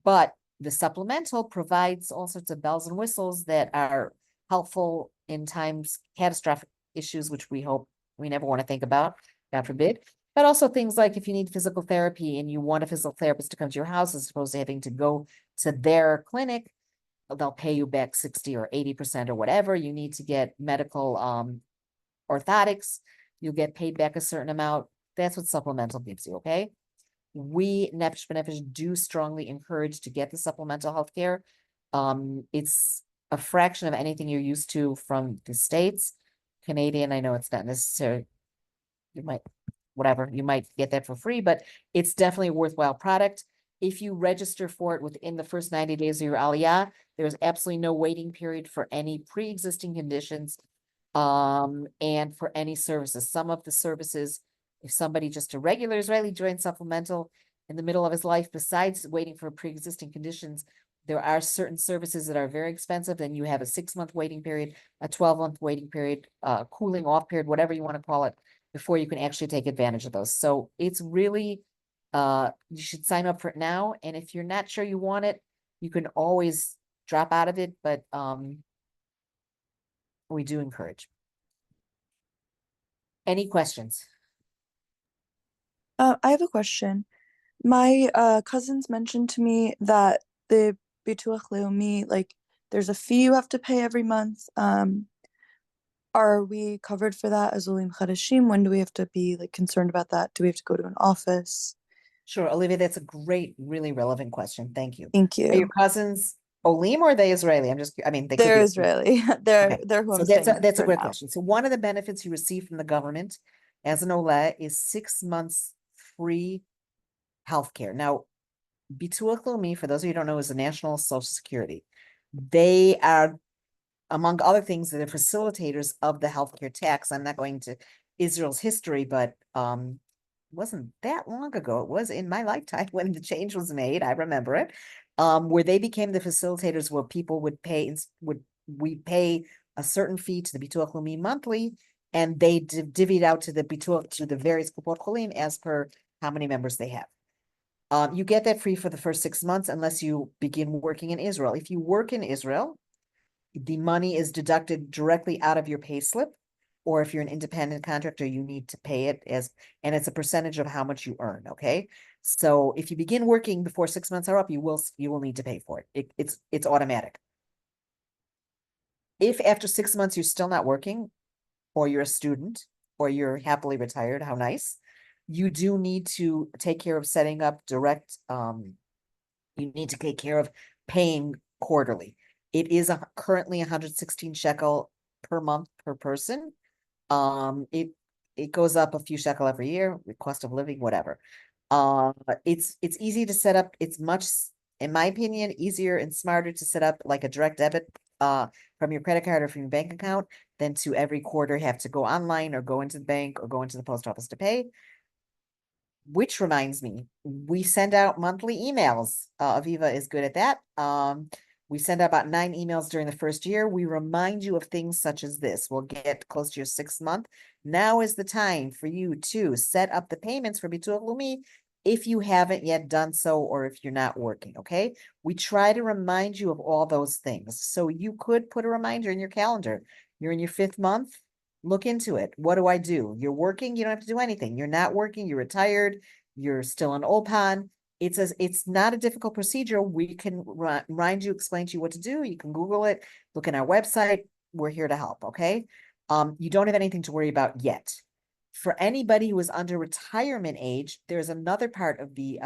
But the supplemental provides all sorts of bells and whistles that are helpful in times catastrophic issues, which we hope we never want to think about, God forbid. But also things like if you need physical therapy and you want a physical therapist to come to your house as opposed to having to go to their clinic, they'll pay you back 60 or 80% or whatever. You need to get medical orthotics, you'll get paid back a certain amount. That's what supplemental gives you, okay? We, Nefesh B'Nefesh, do strongly encourage to get the supplemental health care. It's a fraction of anything you're used to from the States. Canadian, I know it's not necessary. You might get that for free, but it's definitely a worthwhile product. If you register for it within the first 90 days of your Aliyah, there's absolutely no waiting period for any pre-existing conditions, and for any services. Some of the services, if somebody just a regular Israeli joins supplemental in the middle of his life, besides waiting for pre-existing conditions, there are certain services that are very expensive. Then you have a 6-month waiting period, a 12-month waiting period, cooling off period, whatever you want to call it, before you can actually take advantage of those. So it's really, you should sign up for it now. And if you're not sure you want it, you can always drop out of it, but we do encourage. Any questions? I have a question. My cousins mentioned to me that the Bituach Leumi, like there's a fee you have to pay every month. Are we covered for that as Olim Chadashim? When do we have to be like concerned about that? Do we have to go to an office? Sure, Olivia, that's a great, really relevant question. Thank you. Thank Are your you. cousins Olim or are they Israeli? They could They're be. Israeli. Okay. They're who So I'm that's staying a for great now. question. So one of the benefits you receive from the government as an Ole is 6 months free healthcare. Now, Bituach Leumi, for those of you who don't know, is the National Social Security. They are, among other things, that are facilitators of the healthcare tax. I'm not going to Israel's history, but it wasn't that long ago. It was in my lifetime when the change was made. I remember it, where they became the facilitators, where people we pay a certain fee to the Bituach Leumi monthly, and they divvied out to the various Kupot Cholim as per how many members they have. You get that free for the first 6 months unless you begin working in Israel. If you work in Israel, the money is deducted directly out of your pay slip, or if you're an independent contractor, you need to pay it and it's a percentage of how much you earn. Okay. So if you begin working before 6 months are up, you will need to pay for it. It's automatic. If after 6 months you're still not working, or you're a student, or you're happily retired, how nice, you do need to take care of setting up direct, you need to take care of paying quarterly. It is currently 116 shekel per month per person. It goes up a few shekel every year, with cost of living, whatever. It's easy to set up. It's much, in my opinion, easier and smarter to set up like a direct debit from your credit card or from your bank account than to every quarter have to go online or go into the bank or go into the post office to pay. Which reminds me, we send out monthly emails. Aviva is good at that. We send out about 9 emails during the first year. We remind you of things such as this. We'll get close to your 6th month. Now is the time for you to set up the payments for Bituach Leumi if you haven't yet done so, or if you're not working, okay? We try to remind you of all those things. So you could put a reminder in your calendar. You're in your 5th month. Look into it. What do I do? You're working, you don't have to do anything. You're not working, you're retired, you're still on OPAN. It's not a difficult procedure. We can remind you, explain to you what to do. You can Google it, look in our website. We're here to help, okay? You don't have anything to worry about yet. For anybody who is under retirement age, there's another part of the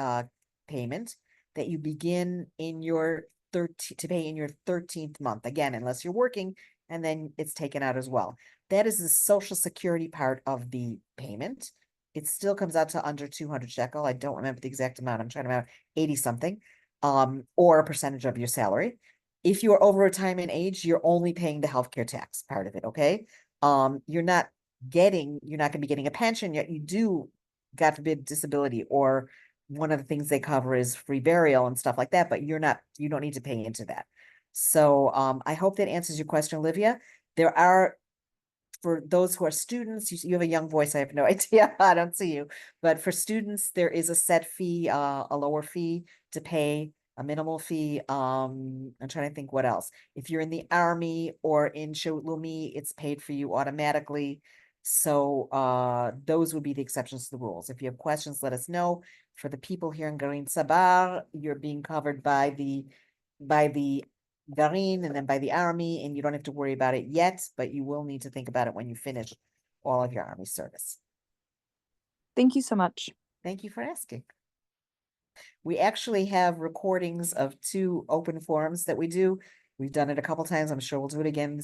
payment that you begin in your to pay in your 13th month. Again, unless you're working, and then it's taken out as well. That is the Social Security part of the payment. It still comes out to under 200 shekel. I don't remember the exact amount. I'm trying to remember 80 something, or a percentage of your salary. If you are over retirement age, you're only paying the healthcare tax part of it, okay? You're not going to be getting a pension, yet you do, God forbid, disability, or one of the things they cover is free burial and stuff like that, but you don't need to pay into that. So I hope that answers your question, Olivia. There are, for those who are students, you have a young voice, I have no idea, I don't see you. But for students, there is a set fee, a lower fee to pay, a minimal fee. I'm trying to think what else. If you're in the army or in Shehut Leumi, it's paid for you automatically. So those would be the exceptions to the rules. If you have questions, let us know. For the people here in Garin Sabar, you're being covered by the Garin and then by the army, and you don't have to worry about it yet, but you will need to think about it when you finish all of your army service. Thank you so much. Thank you for asking. We actually have recordings of 2 open forums that we do. We've done it a couple times. I'm sure we'll do it again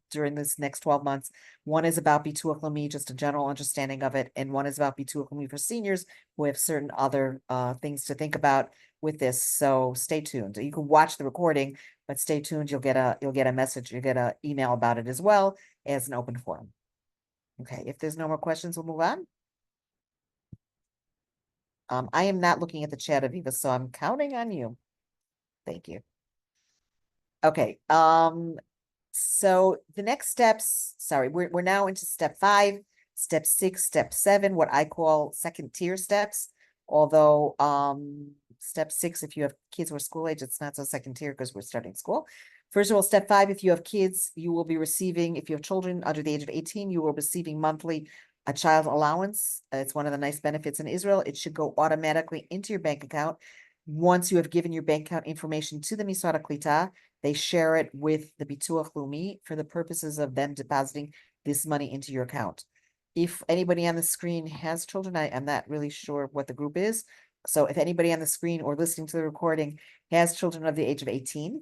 during this next 12 months. One is about Bituach Leumi, just a general understanding of it, and one is about Bituach Leumi for seniors who have certain other things to think about with this. So stay tuned. You can watch the recording, but stay tuned. You'll get a message. You'll get an email about it as well as an open forum. Okay, if there's no more questions, we'll move on. I am not looking at the chat, Aviva, so I'm counting on you. Thank you. Okay, so the next steps, sorry, we're now into step 5, step 6, step 7, what I call second tier steps. Although step 6, if you have kids who are school age, it's not so second tier because we're starting school. First of all, step 5, if you have kids, you will be receiving, if you have children under the age of 18, you will be receiving monthly a child allowance. It's one of the nice benefits in Israel. It should go automatically into your bank account. Once you have given your bank account information to the Misrad HaKlita, they share it with the Bituach Leumi for the purposes of them depositing this money into your account. If anybody on the screen has children, I'm not really sure what the group is. So if anybody on the screen or listening to the recording has children of the age of 18,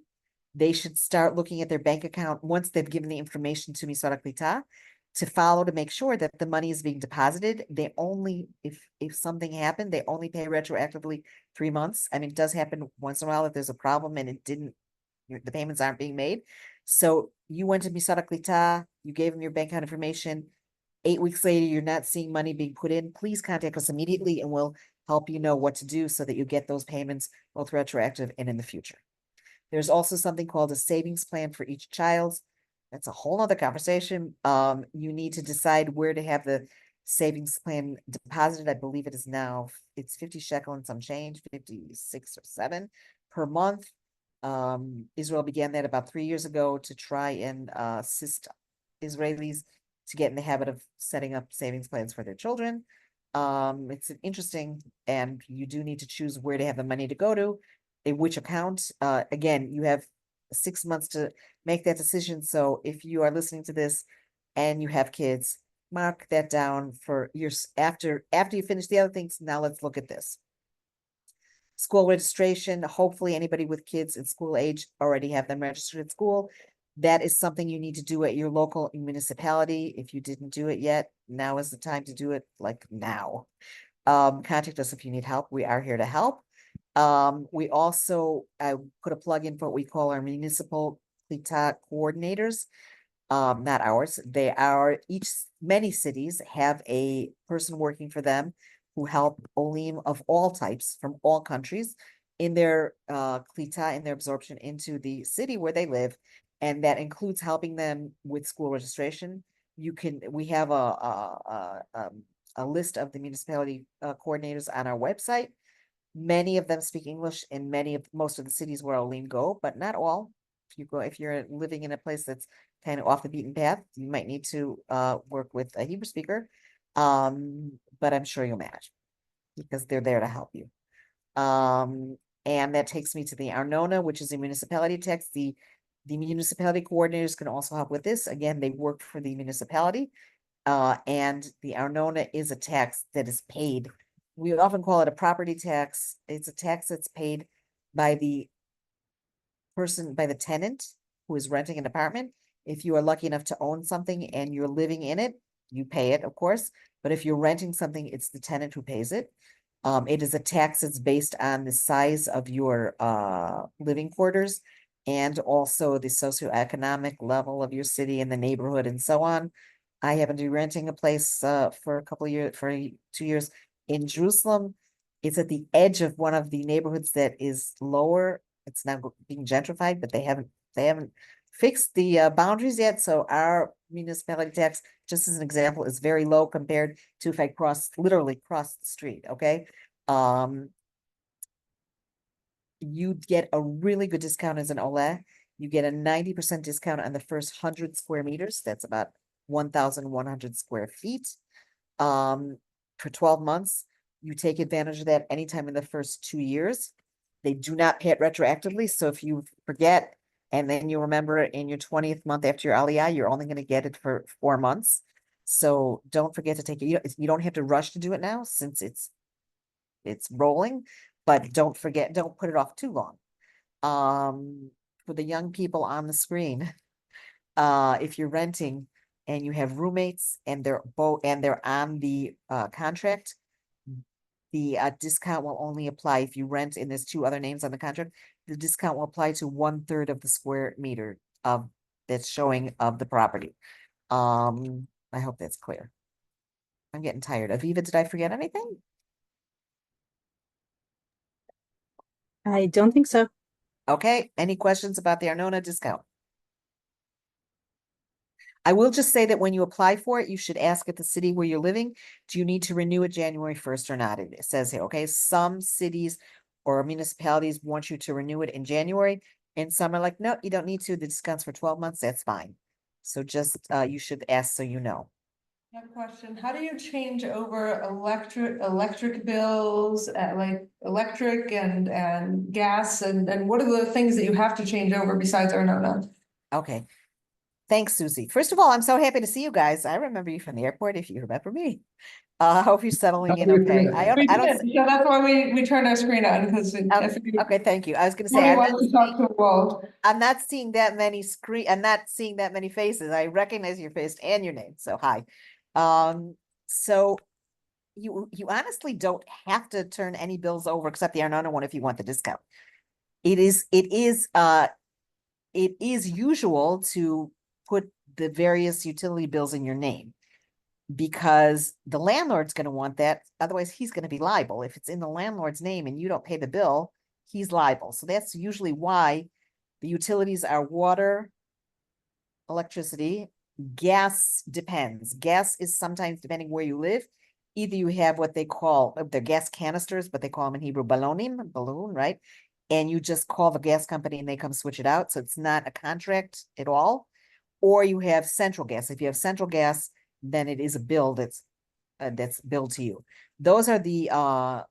they should start looking at their bank account once they've given the information to Misrad HaKlita to follow to make sure that the money is being deposited. They only, if something happened, they only pay retroactively 3 months. I mean, it does happen once in a while if there's a problem and the payments aren't being made. So you went to Misrad HaKlita, you gave them your bank account information. 8 weeks later, you're not seeing money being put in. Please contact us immediately and we'll help you know what to do so that you get those payments both retroactive and in the future. There's also something called a savings plan for each child. That's a whole nother conversation. You need to decide where to have the savings plan deposited. I believe it is now, it's 50 shekel and some change, 56 or 7 per month. Israel began that about 3 years ago to try and assist Israelis to get in the habit of setting up savings plans for their children. It's interesting, and you do need to choose where to have the money to go to, in which account. Again, you have 6 months to make that decision. So if you are listening to this and you have kids, mark that down for after you finish the other things. Now let's look at this. School registration. Hopefully anybody with kids in school age already have them registered at school. That is something you need to do at your local municipality. If you didn't do it yet, now is the time to do it, like now. Contact us if you need help. We are here to help. We also put a plug in for what we call our municipal CLITA coordinators. Not ours. They are many cities have a person working for them who help Olim of all types from all countries in their CLITA, in their absorption into the city where they live. And that includes helping them with school registration. We have a list of the municipality coordinators on our website. Many of them speak English in most of the cities where Olim go, but not all. If you're living in a place that's kind of off the beaten path, you might need to work with a Hebrew speaker. But I'm sure you'll manage because they're there to help you. And that takes me to the Arnona, which is a municipality tax. The municipality coordinators can also help with this. Again, they work for the municipality. And the Arnona is a tax that is paid. We often call it a property tax. It's a tax that's paid by the tenant who is renting an apartment. If you are lucky enough to own something and you're living in it, you pay it, of course. But if you're renting something, it's the tenant who pays it. It is a tax that's based on the size of your living quarters and also the socioeconomic level of your city and the neighborhood and so on. I happen to be renting a place for a couple of years, for 2 years in Jerusalem. It's at the edge of one of the neighborhoods that is lower. It's now being gentrified, but they haven't fixed the boundaries yet. So our municipality tax, just as an example, is very low compared to if I literally cross the street. Okay. You get a really good discount as an Ole. You get a 90% discount on the first 100 square meters. That's about 1,100 square feet. For 12 months, you take advantage of that anytime in the first 2 years. They do not pay it retroactively. So if you forget and then you remember it in your 20th month after your Aliyah, you're only going to get it for 4 months. So don't forget to take it. You don't have to rush to do it now since it's rolling, but don't put it off too long. For the young people on the screen, if you're renting and you have roommates and they're on the contract, the discount will only apply if you rent and there's 2 other names on the contract. The discount will apply to 1/3 of the square meter that's showing of the property. I hope that's clear. I'm getting tired. Aviva, did I forget anything? I don't think so. Okay, any questions about the Arnona discount? I will just say that when you apply for it, you should ask at the city where you're living, do you need to renew it January 1st or not? It says here, okay, some cities or municipalities want you to renew it in January, and some are like, no, you don't need to. The discounts for 12 months, that's fine. So just, you should ask so you know. I have a question. How do you change over electric bills, like electric and gas, and what are the things that you have to change over besides Arnona? Okay. Thanks, Susie. First of all, I'm so happy to see you guys. I remember you from the airport, if you remember me. I hope you're settling in okay. We did, so that's why we turned our screen on, because okay, thank you. I was gonna say, Somebody wants to talk to the wall. I'm not seeing that many faces. I recognize your face and your name, so hi. So you honestly don't have to turn any bills over except the Arnona one if you want the discount. It is usual to put the various utility bills in your name because the landlord's going to want that. Otherwise, he's going to be liable. If it's in the landlord's name and you don't pay the bill, he's liable. So that's usually why the utilities are water, electricity, gas depends. Gas is sometimes, depending where you live, either you have what they call, they're gas canisters, but they call them in Hebrew balloon, right? And you just call the gas company and they come switch it out. So it's not a contract at all. Or you have central gas. If you have central gas, then it is a bill that's billed to you. Those are the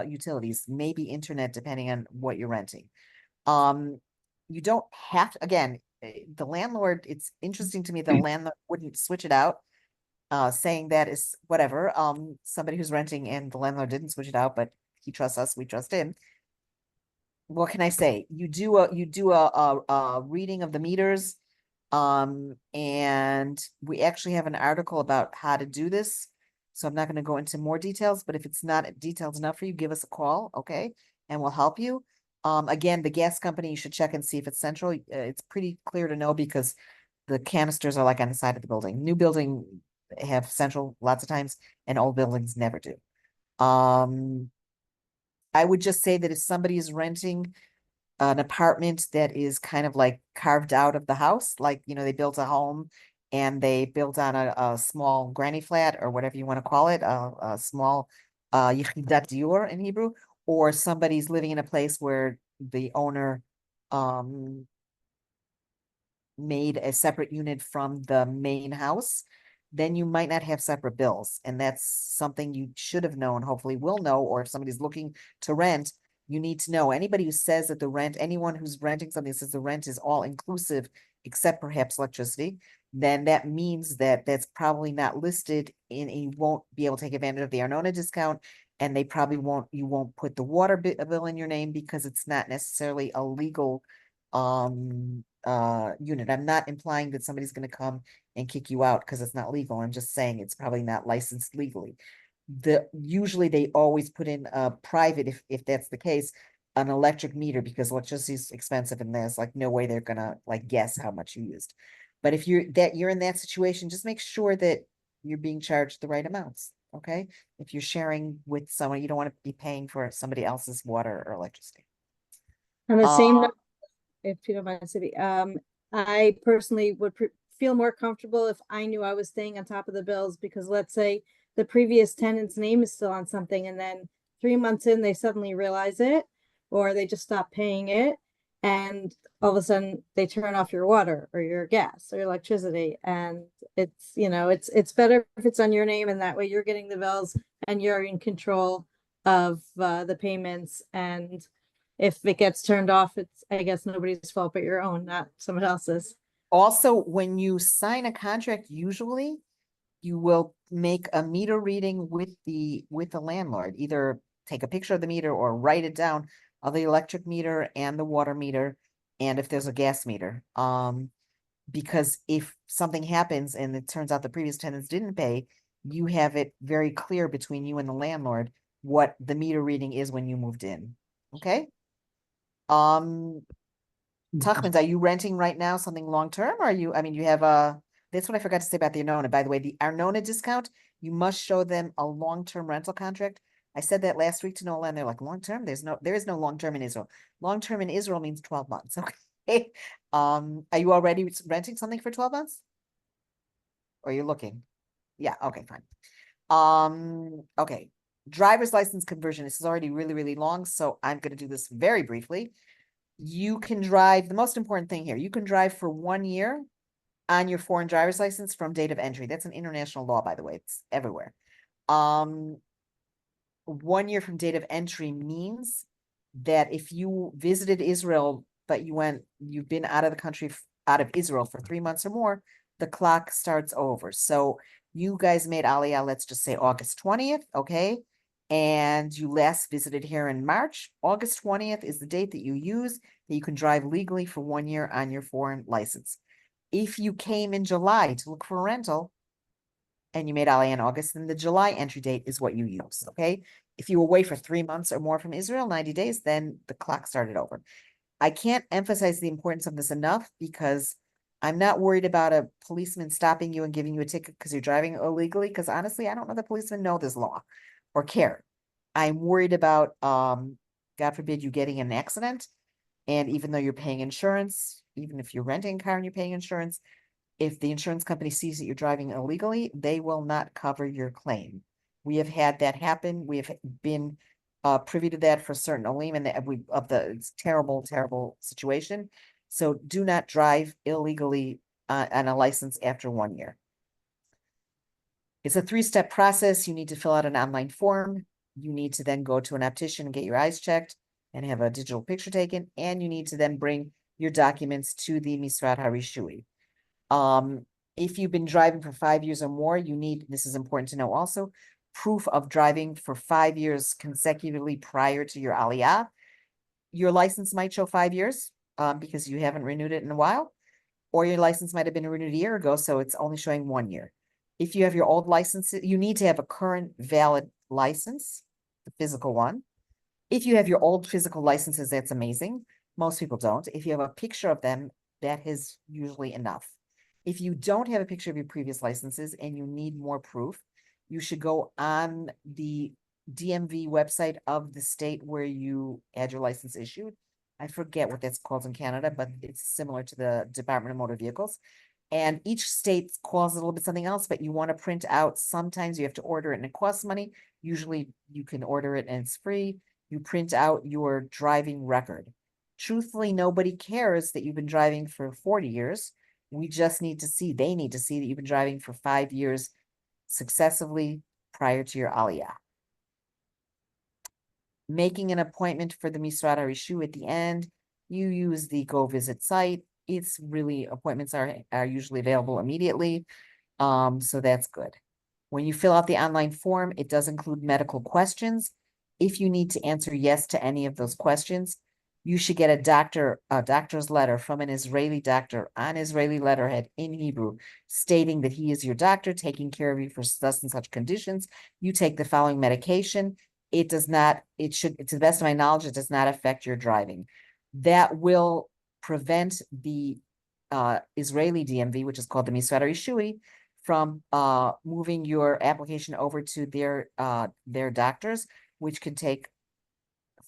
utilities, maybe internet, depending on what you're renting. You don't have to, again, the landlord, it's interesting to me, the landlord wouldn't switch it out. Saying that is whatever, somebody who's renting and the landlord didn't switch it out, but he trusts us, we trust him. What can I say? You do a reading of the meters. And we actually have an article about how to do this. So I'm not going to go into more details, but if it's not detailed enough for you, give us a call, okay? And we'll help you. Again, the gas company, you should check and see if it's central. It's pretty clear to know because the canisters are like on the side of the building. New building have central lots of times, and old buildings never do. I would just say that if somebody is renting an apartment that is kind of like carved out of the house, like, they built a home and they built on a small granny flat or whatever you want to call it, a small yichidat dior in Hebrew, or somebody's living in a place where the owner made a separate unit from the main house, then you might not have separate bills. And that's something you should have known, hopefully will know, or if somebody's looking to rent, you need to know. Anybody who says that the rent, anyone who's renting something says the rent is all inclusive, except perhaps electricity, then that means that that's probably not listed and you won't be able to take advantage of the Arnona discount. And they probably you won't put the water bill in your name because it's not necessarily a legal unit. I'm not implying that somebody's going to come and kick you out because it's not legal. I'm just saying it's probably not licensed legally. Usually they always put in a private, if that's the case, an electric meter because electricity is expensive and there's like no way they're gonna like guess how much you used. But if you're in that situation, just make sure that you're being charged the right amounts. Okay. If you're sharing with someone, you don't want to be paying for somebody else's water or electricity. On the same note, if you don't mind, City, I personally would feel more comfortable if I knew I was staying on top of the bills, because let's say the previous tenant's name is still on something and then 3 months in, they suddenly realize it, or they just stop paying it. And all of a sudden they turn off your water or your gas or your electricity. And it's, it's better if it's on your name, and that way you're getting the bills and you're in control of the payments. And if it gets turned off, it's, I guess, nobody's fault but your own, not someone else's. Also, when you sign a contract, usually you will make a meter reading with the landlord. Either take a picture of the meter or write it down of the electric meter and the water meter, and if there's a gas meter. Because if something happens and it turns out the previous tenants didn't pay, you have it very clear between you and the landlord what the meter reading is when you moved in. Okay? Tuchman's, are you renting right now something long-term? Or you have that's what I forgot to say about the Arnona. By the way, the Arnona discount, you must show them a long-term rental contract. I said that last week to Nola, and they're like, long-term? There is no long-term in Israel. Long-term in Israel means 12 months. Okay. Are you already renting something for 12 months? Or are you looking? Yeah, okay, fine. Okay. Driver's license conversion. This is already really, really long, so I'm going to do this very briefly. You can drive, the most important thing here, you can drive for 1 year on your foreign driver's license from date of entry. That's an international law, by the way. It's everywhere. 1 year from date of entry means that if you visited Israel, but you've been out of the country, out of Israel for 3 months or more, the clock starts over. So you guys made Aliyah, let's just say August 20th, okay? And you last visited here in March. August 20th is the date that you use that you can drive legally for 1 year on your foreign license. If you came in July to look for a rental and you made Aliyah in August, then the July entry date is what you use, okay? If you were away for 3 months or more from Israel, 90 days, then the clock started over. I can't emphasize the importance of this enough because I'm not worried about a policeman stopping you and giving you a ticket because you're driving illegally, because honestly, I don't know the policemen know this law or care. I'm worried about, God forbid, you getting in an accident. And even though you're paying insurance, even if you're renting a car and you're paying insurance, if the insurance company sees that you're driving illegally, they will not cover your claim. We have had that happen. We have been privy to that for certain Olim, and it's terrible, terrible situation. So do not drive illegally on a license after 1 year. It's a 3-step process. You need to fill out an online form. You need to then go to an optician and get your eyes checked. and have a digital picture taken, and you need to then bring your documents to the Misrat Harishui. If you've been driving for 5 years or more, you need, this is important to know also, proof of driving for 5 years consecutively prior to your Aliyah. Your license might show 5 years, because you haven't renewed it in a while, or your license might have been renewed a year ago, so it's only showing 1 year. If you have your old license, you need to have a current valid license, the physical one. If you have your old physical licenses, that's amazing. Most people don't. If you have a picture of them, that is usually enough. If you don't have a picture of your previous licenses and you need more proof, you should go on the DMV website of the state where you had your license issued. I forget what that's called in Canada, but it's similar to the Department of Motor Vehicles. And each state calls it a little bit something else, but you want to print out, sometimes you have to order it and it costs money. Usually you can order it and it's free. You print out your driving record. Truthfully, nobody cares that you've been driving for 40 years. We just need to see, they need to see that you've been driving for 5 years successively prior to your Aliyah. Making an appointment for the Misrat Harishu at the end, you use the Go Visit site. It's really, appointments are usually available immediately. So that's good. When you fill out the online form, it does include medical questions. If you need to answer yes to any of those questions, you should get a doctor's letter from an Israeli doctor on Israeli letterhead in Hebrew, stating that he is your doctor, taking care of you for such and such conditions. You take the following medication. It does not, it should, to the best of my knowledge, it does not affect your driving. That will prevent the Israeli DMV, which is called the Misrat Harishui, from moving your application over to their doctors, which could take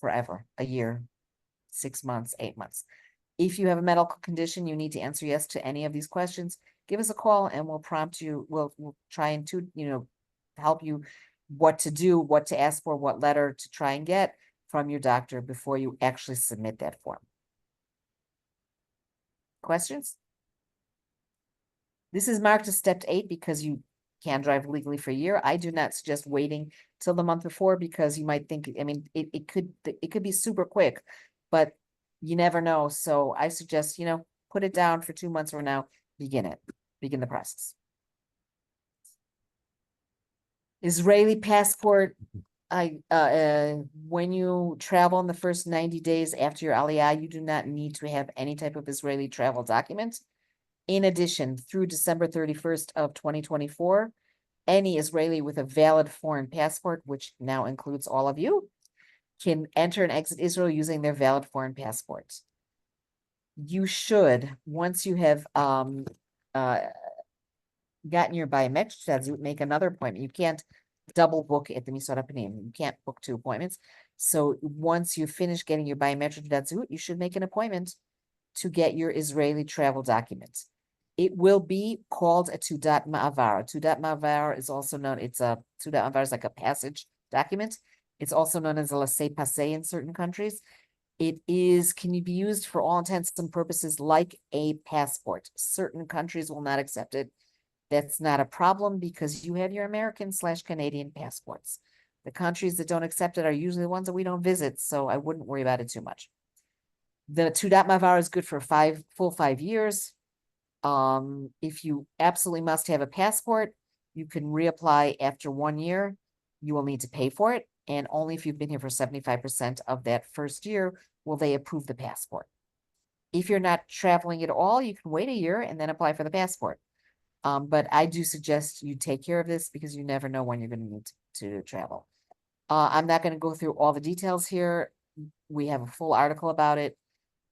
forever, a year, 6 months, 8 months. If you have a medical condition, you need to answer yes to any of these questions. Give us a call and we'll prompt you. We'll try and help you what to do, what to ask for, what letter to try and get from your doctor before you actually submit that form. Questions? This is marked as step 8 because you can drive legally for a year. I do not suggest waiting till the month before, because you might think, I mean, it could be super quick, but you never know. So I suggest, put it down for 2 months from now, begin the process. Israeli passport. When you travel in the first 90 days after your Aliyah, you do not need to have any type of Israeli travel document. In addition, through December 31st of 2024, any Israeli with a valid foreign passport, which now includes all of you, can enter and exit Israel using their valid foreign passports. You should, once you have gotten your biometric, make another appointment. You can't double book at the Misrat Hapanim. You can't book 2 appointments. So once you finish getting your biometric Zut, you should make an appointment to get your Israeli travel documents. It will be called a Tudat Ma'avar. Tudat Ma'avar is also known, Tudat Ma'avar is like a passage document. It's also known as a laissez-passer in certain countries. It can be used for all intents and purposes like a passport. Certain countries will not accept it. That's not a problem because you have your American/Canadian passports. The countries that don't accept it are usually the ones that we don't visit, so I wouldn't worry about it too much. The Tudat Ma'avar is good for full 5 years. If you absolutely must have a passport, you can reapply after 1 year. You will need to pay for it, and only if you've been here for 75% of that first year will they approve the passport. If you're not traveling at all, you can wait a year and then apply for the passport. But I do suggest you take care of this because you never know when you're going to need to travel. I'm not going to go through all the details here. We have a full article about it.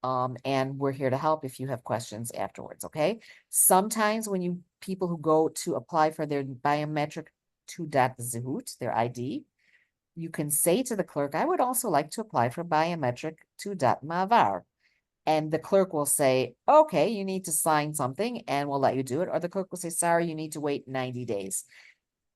And we're here to help if you have questions afterwards, okay? Sometimes when people who go to apply for their biometric Tudat Zehut, their ID, you can say to the clerk, I would also like to apply for biometric Tudat Ma'avar. And the clerk will say, okay, you need to sign something and we'll let you do it. Or the clerk will say, sorry, you need to wait 90 days.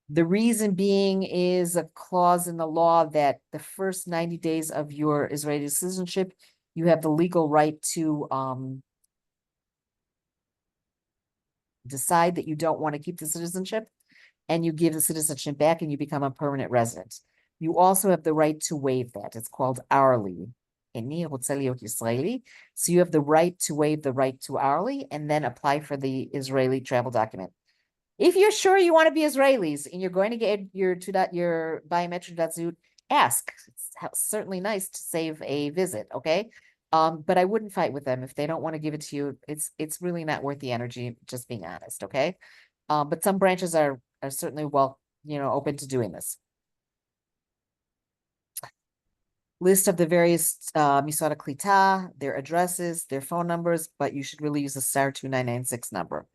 The reason being is a clause in the law that the first 90 days of your Israeli citizenship, you have the legal right to decide that you don't want to keep the citizenship, and you give the citizenship back and you become a permanent resident. You also have the right to waive that. It's called hourly. Inni רוצה להיות ישראלי. So you have the right to waive the right to hourly and then apply for the Israeli travel document. If you're sure you want to be Israelis and you're going to get your biometric zoot, ask. It's certainly nice to save a visit, okay? But I wouldn't fight with them if they don't want to give it to you. It's really not worth the energy, just being honest, okay? But some branches are certainly open to doing this. List of the various Misada Klita, their addresses, their phone numbers, but you should really use the star 2996 number.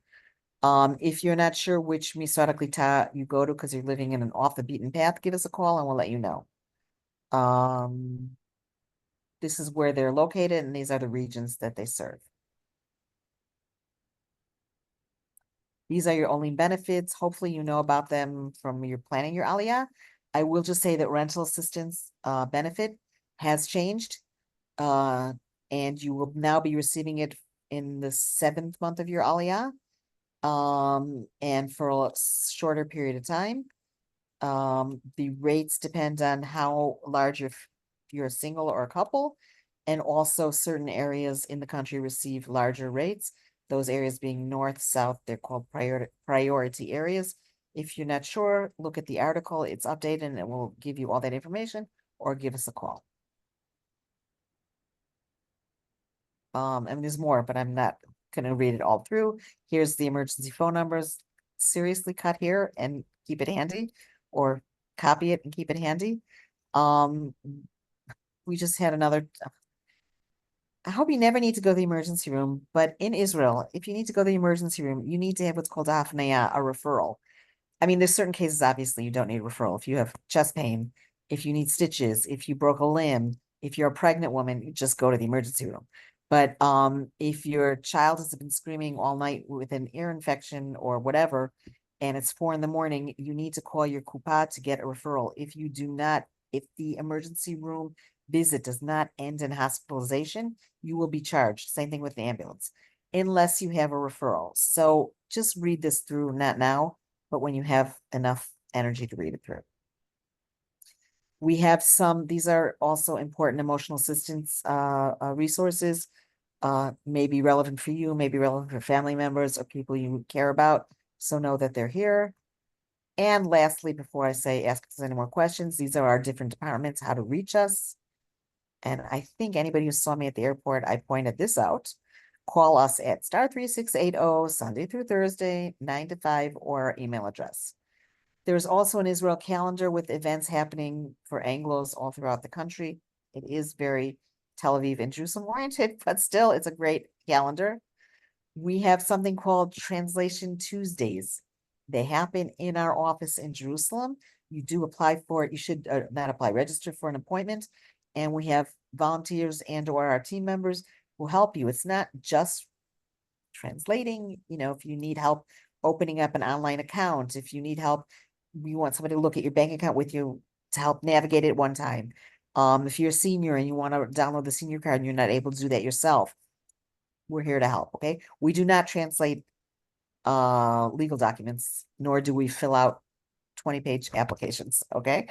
If you're not sure which Misada Klita you go to because you're living in an off the beaten path, give us a call and we'll let you know. This is where they're located and these are the regions that they serve. These are your only benefits. Hopefully you know about them from your planning your Aliyah. I will just say that rental assistance benefit has changed. And you will now be receiving it in the 7th month of your Aliyah. And for a shorter period of time. The rates depend on how large you're a single or a couple, and also certain areas in the country receive larger rates. Those areas being north, south, they're called priority areas. If you're not sure, look at the article. It's updated and it will give you all that information, or give us a call. And there's more, but I'm not gonna read it all through. Here's the emergency phone numbers. Seriously, cut here and keep it handy, or copy it and keep it handy. We just had another. I hope you never need to go to the emergency room, but in Israel, if you need to go to the emergency room, you need to have what's called a hafnaya, a referral. I mean, there's certain cases, obviously, you don't need a referral. If you have chest pain, if you need stitches, if you broke a limb, if you're a pregnant woman, you just go to the emergency room. But if your child has been screaming all night with an ear infection or whatever, and it's 4 a.m, you need to call your kupa to get a referral. If you do not, if the emergency room visit does not end in hospitalization, you will be charged. Same thing with the ambulance, unless you have a referral. So just read this through, not now, but when you have enough energy to read it through. We have these are also important emotional assistance resources, may be relevant for you, may be relevant for family members or people you care about. So know that they're here. And lastly, before I say ask us any more questions, these are our different departments, how to reach us. And I think anybody who saw me at the airport, I pointed this out. Call us at star 3680 Sunday through Thursday, 9 to 5, or our email address. There's also an Israel calendar with events happening for Anglos all throughout the country. It is very Tel Aviv and Jerusalem oriented, but still it's a great calendar. We have something called Translation Tuesdays. They happen in our office in Jerusalem. You do apply for it. You should not apply, register for an appointment. And we have volunteers and or our team members who help you. It's not just translating, if you need help opening up an online account, if you need help, you want somebody to look at your bank account with you to help navigate it one time. If you're a senior and you want to download the senior card and you're not able to do that yourself, we're here to help, okay? We do not translate legal documents, nor do we fill out 20-page applications, okay?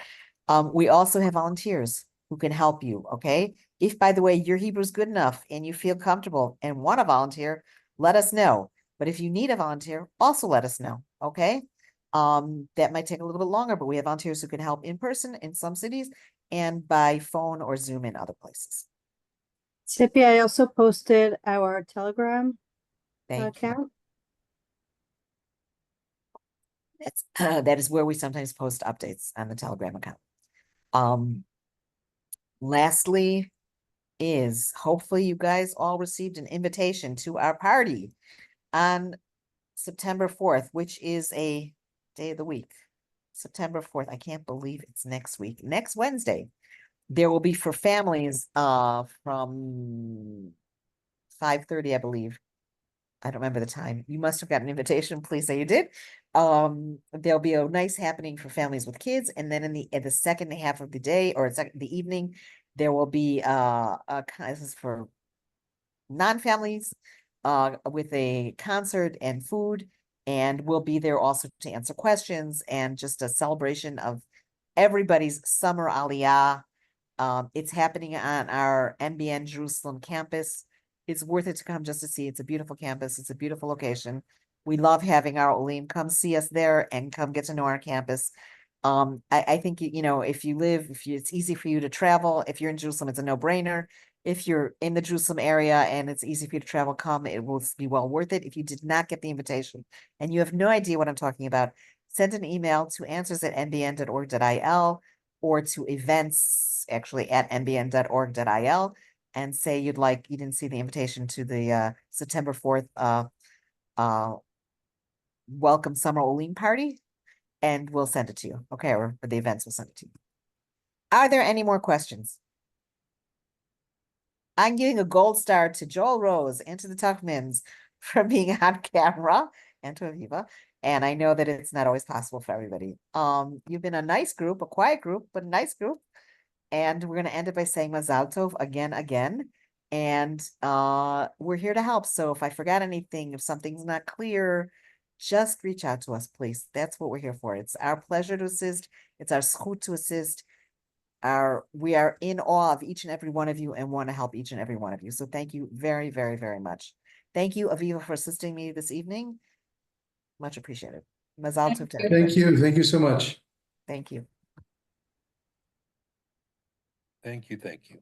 We also have volunteers who can help you, okay? If, by the way, your Hebrew is good enough and you feel comfortable and want to volunteer, let us know. But if you need a volunteer, also let us know, okay? That might take a little bit longer, but we have volunteers who can help in person in some cities and by phone or Zoom in other places. Sippy, I also posted our Telegram Thank you. account. That is where we sometimes post updates on the Telegram account. Lastly is hopefully you guys all received an invitation to our party on September 4th, which is a day of the week. September 4th. I can't believe it's next week. Next Wednesday. There will be for families from 5:30, I believe. I don't remember the time. You must have got an invitation. Please say you did. There'll be a nice happening for families with kids, and then in the second half of the day or the evening, there will be this is for non-families with a concert and food, and we'll be there also to answer questions and just a celebration of everybody's summer Aliyah. It's happening on our MBN Jerusalem campus. It's worth it to come just to see. It's a beautiful campus. It's a beautiful location. We love having our Olim come see us there and come get to know our campus. I think, if you live, it's easy for you to travel. If you're in Jerusalem, it's a no-brainer. If you're in the Jerusalem area and it's easy for you to travel, come. It will be well worth it. If you did not get the invitation and you have no idea what I'm talking about, send an email to answers@nbn.org.il or to events actually at nbn.org.il and say you didn't see the invitation to the September 4th welcome summer Olim party, and we'll send it to you. Okay, or the events will send it to you. Are there any more questions? I'm giving a gold star to Joel Rose and to the Tuckmans for being on camera and to Aviva. And I know that it's not always possible for everybody. You've been a nice group, a quiet group, but a nice group. And we're gonna end it by saying Mazal Tov again. And we're here to help. So if I forgot anything, if something's not clear, just reach out to us, please. That's what we're here for. It's our pleasure to assist. It's our schut to assist. We are in awe of each and every one of you and want to help each and every one of you. So thank you very, very, very much. Thank you, Aviva, for assisting me this evening. Much appreciated. Mazal Tov to everybody. Thank you. Thank you so much. Thank you. Thank you, thank you.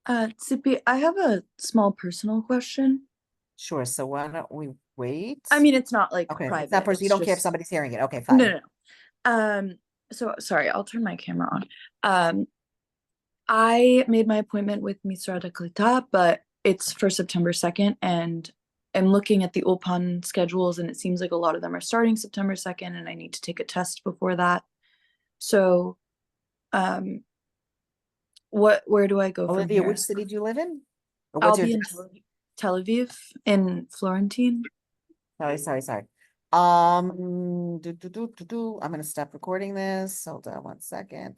Tzipi, I have a small personal question. Sure. So why don't we wait? I mean, it's not like okay, private. it's not personal. You it's don't care if just- somebody's hearing it. Okay, fine. No. So sorry, I'll turn my camera on. I made my appointment with Misrad Klita, but it's for September 2nd, and I'm looking at the Ulpan schedules, and it seems like a lot of them are starting September 2nd, and I need to take a test before that. So, where do I go from Olivia, here? which city do you live in? Or I'll what's your be in address? Tel Aviv in Florentine. Sorry. I'm gonna stop recording this. Hold on one second.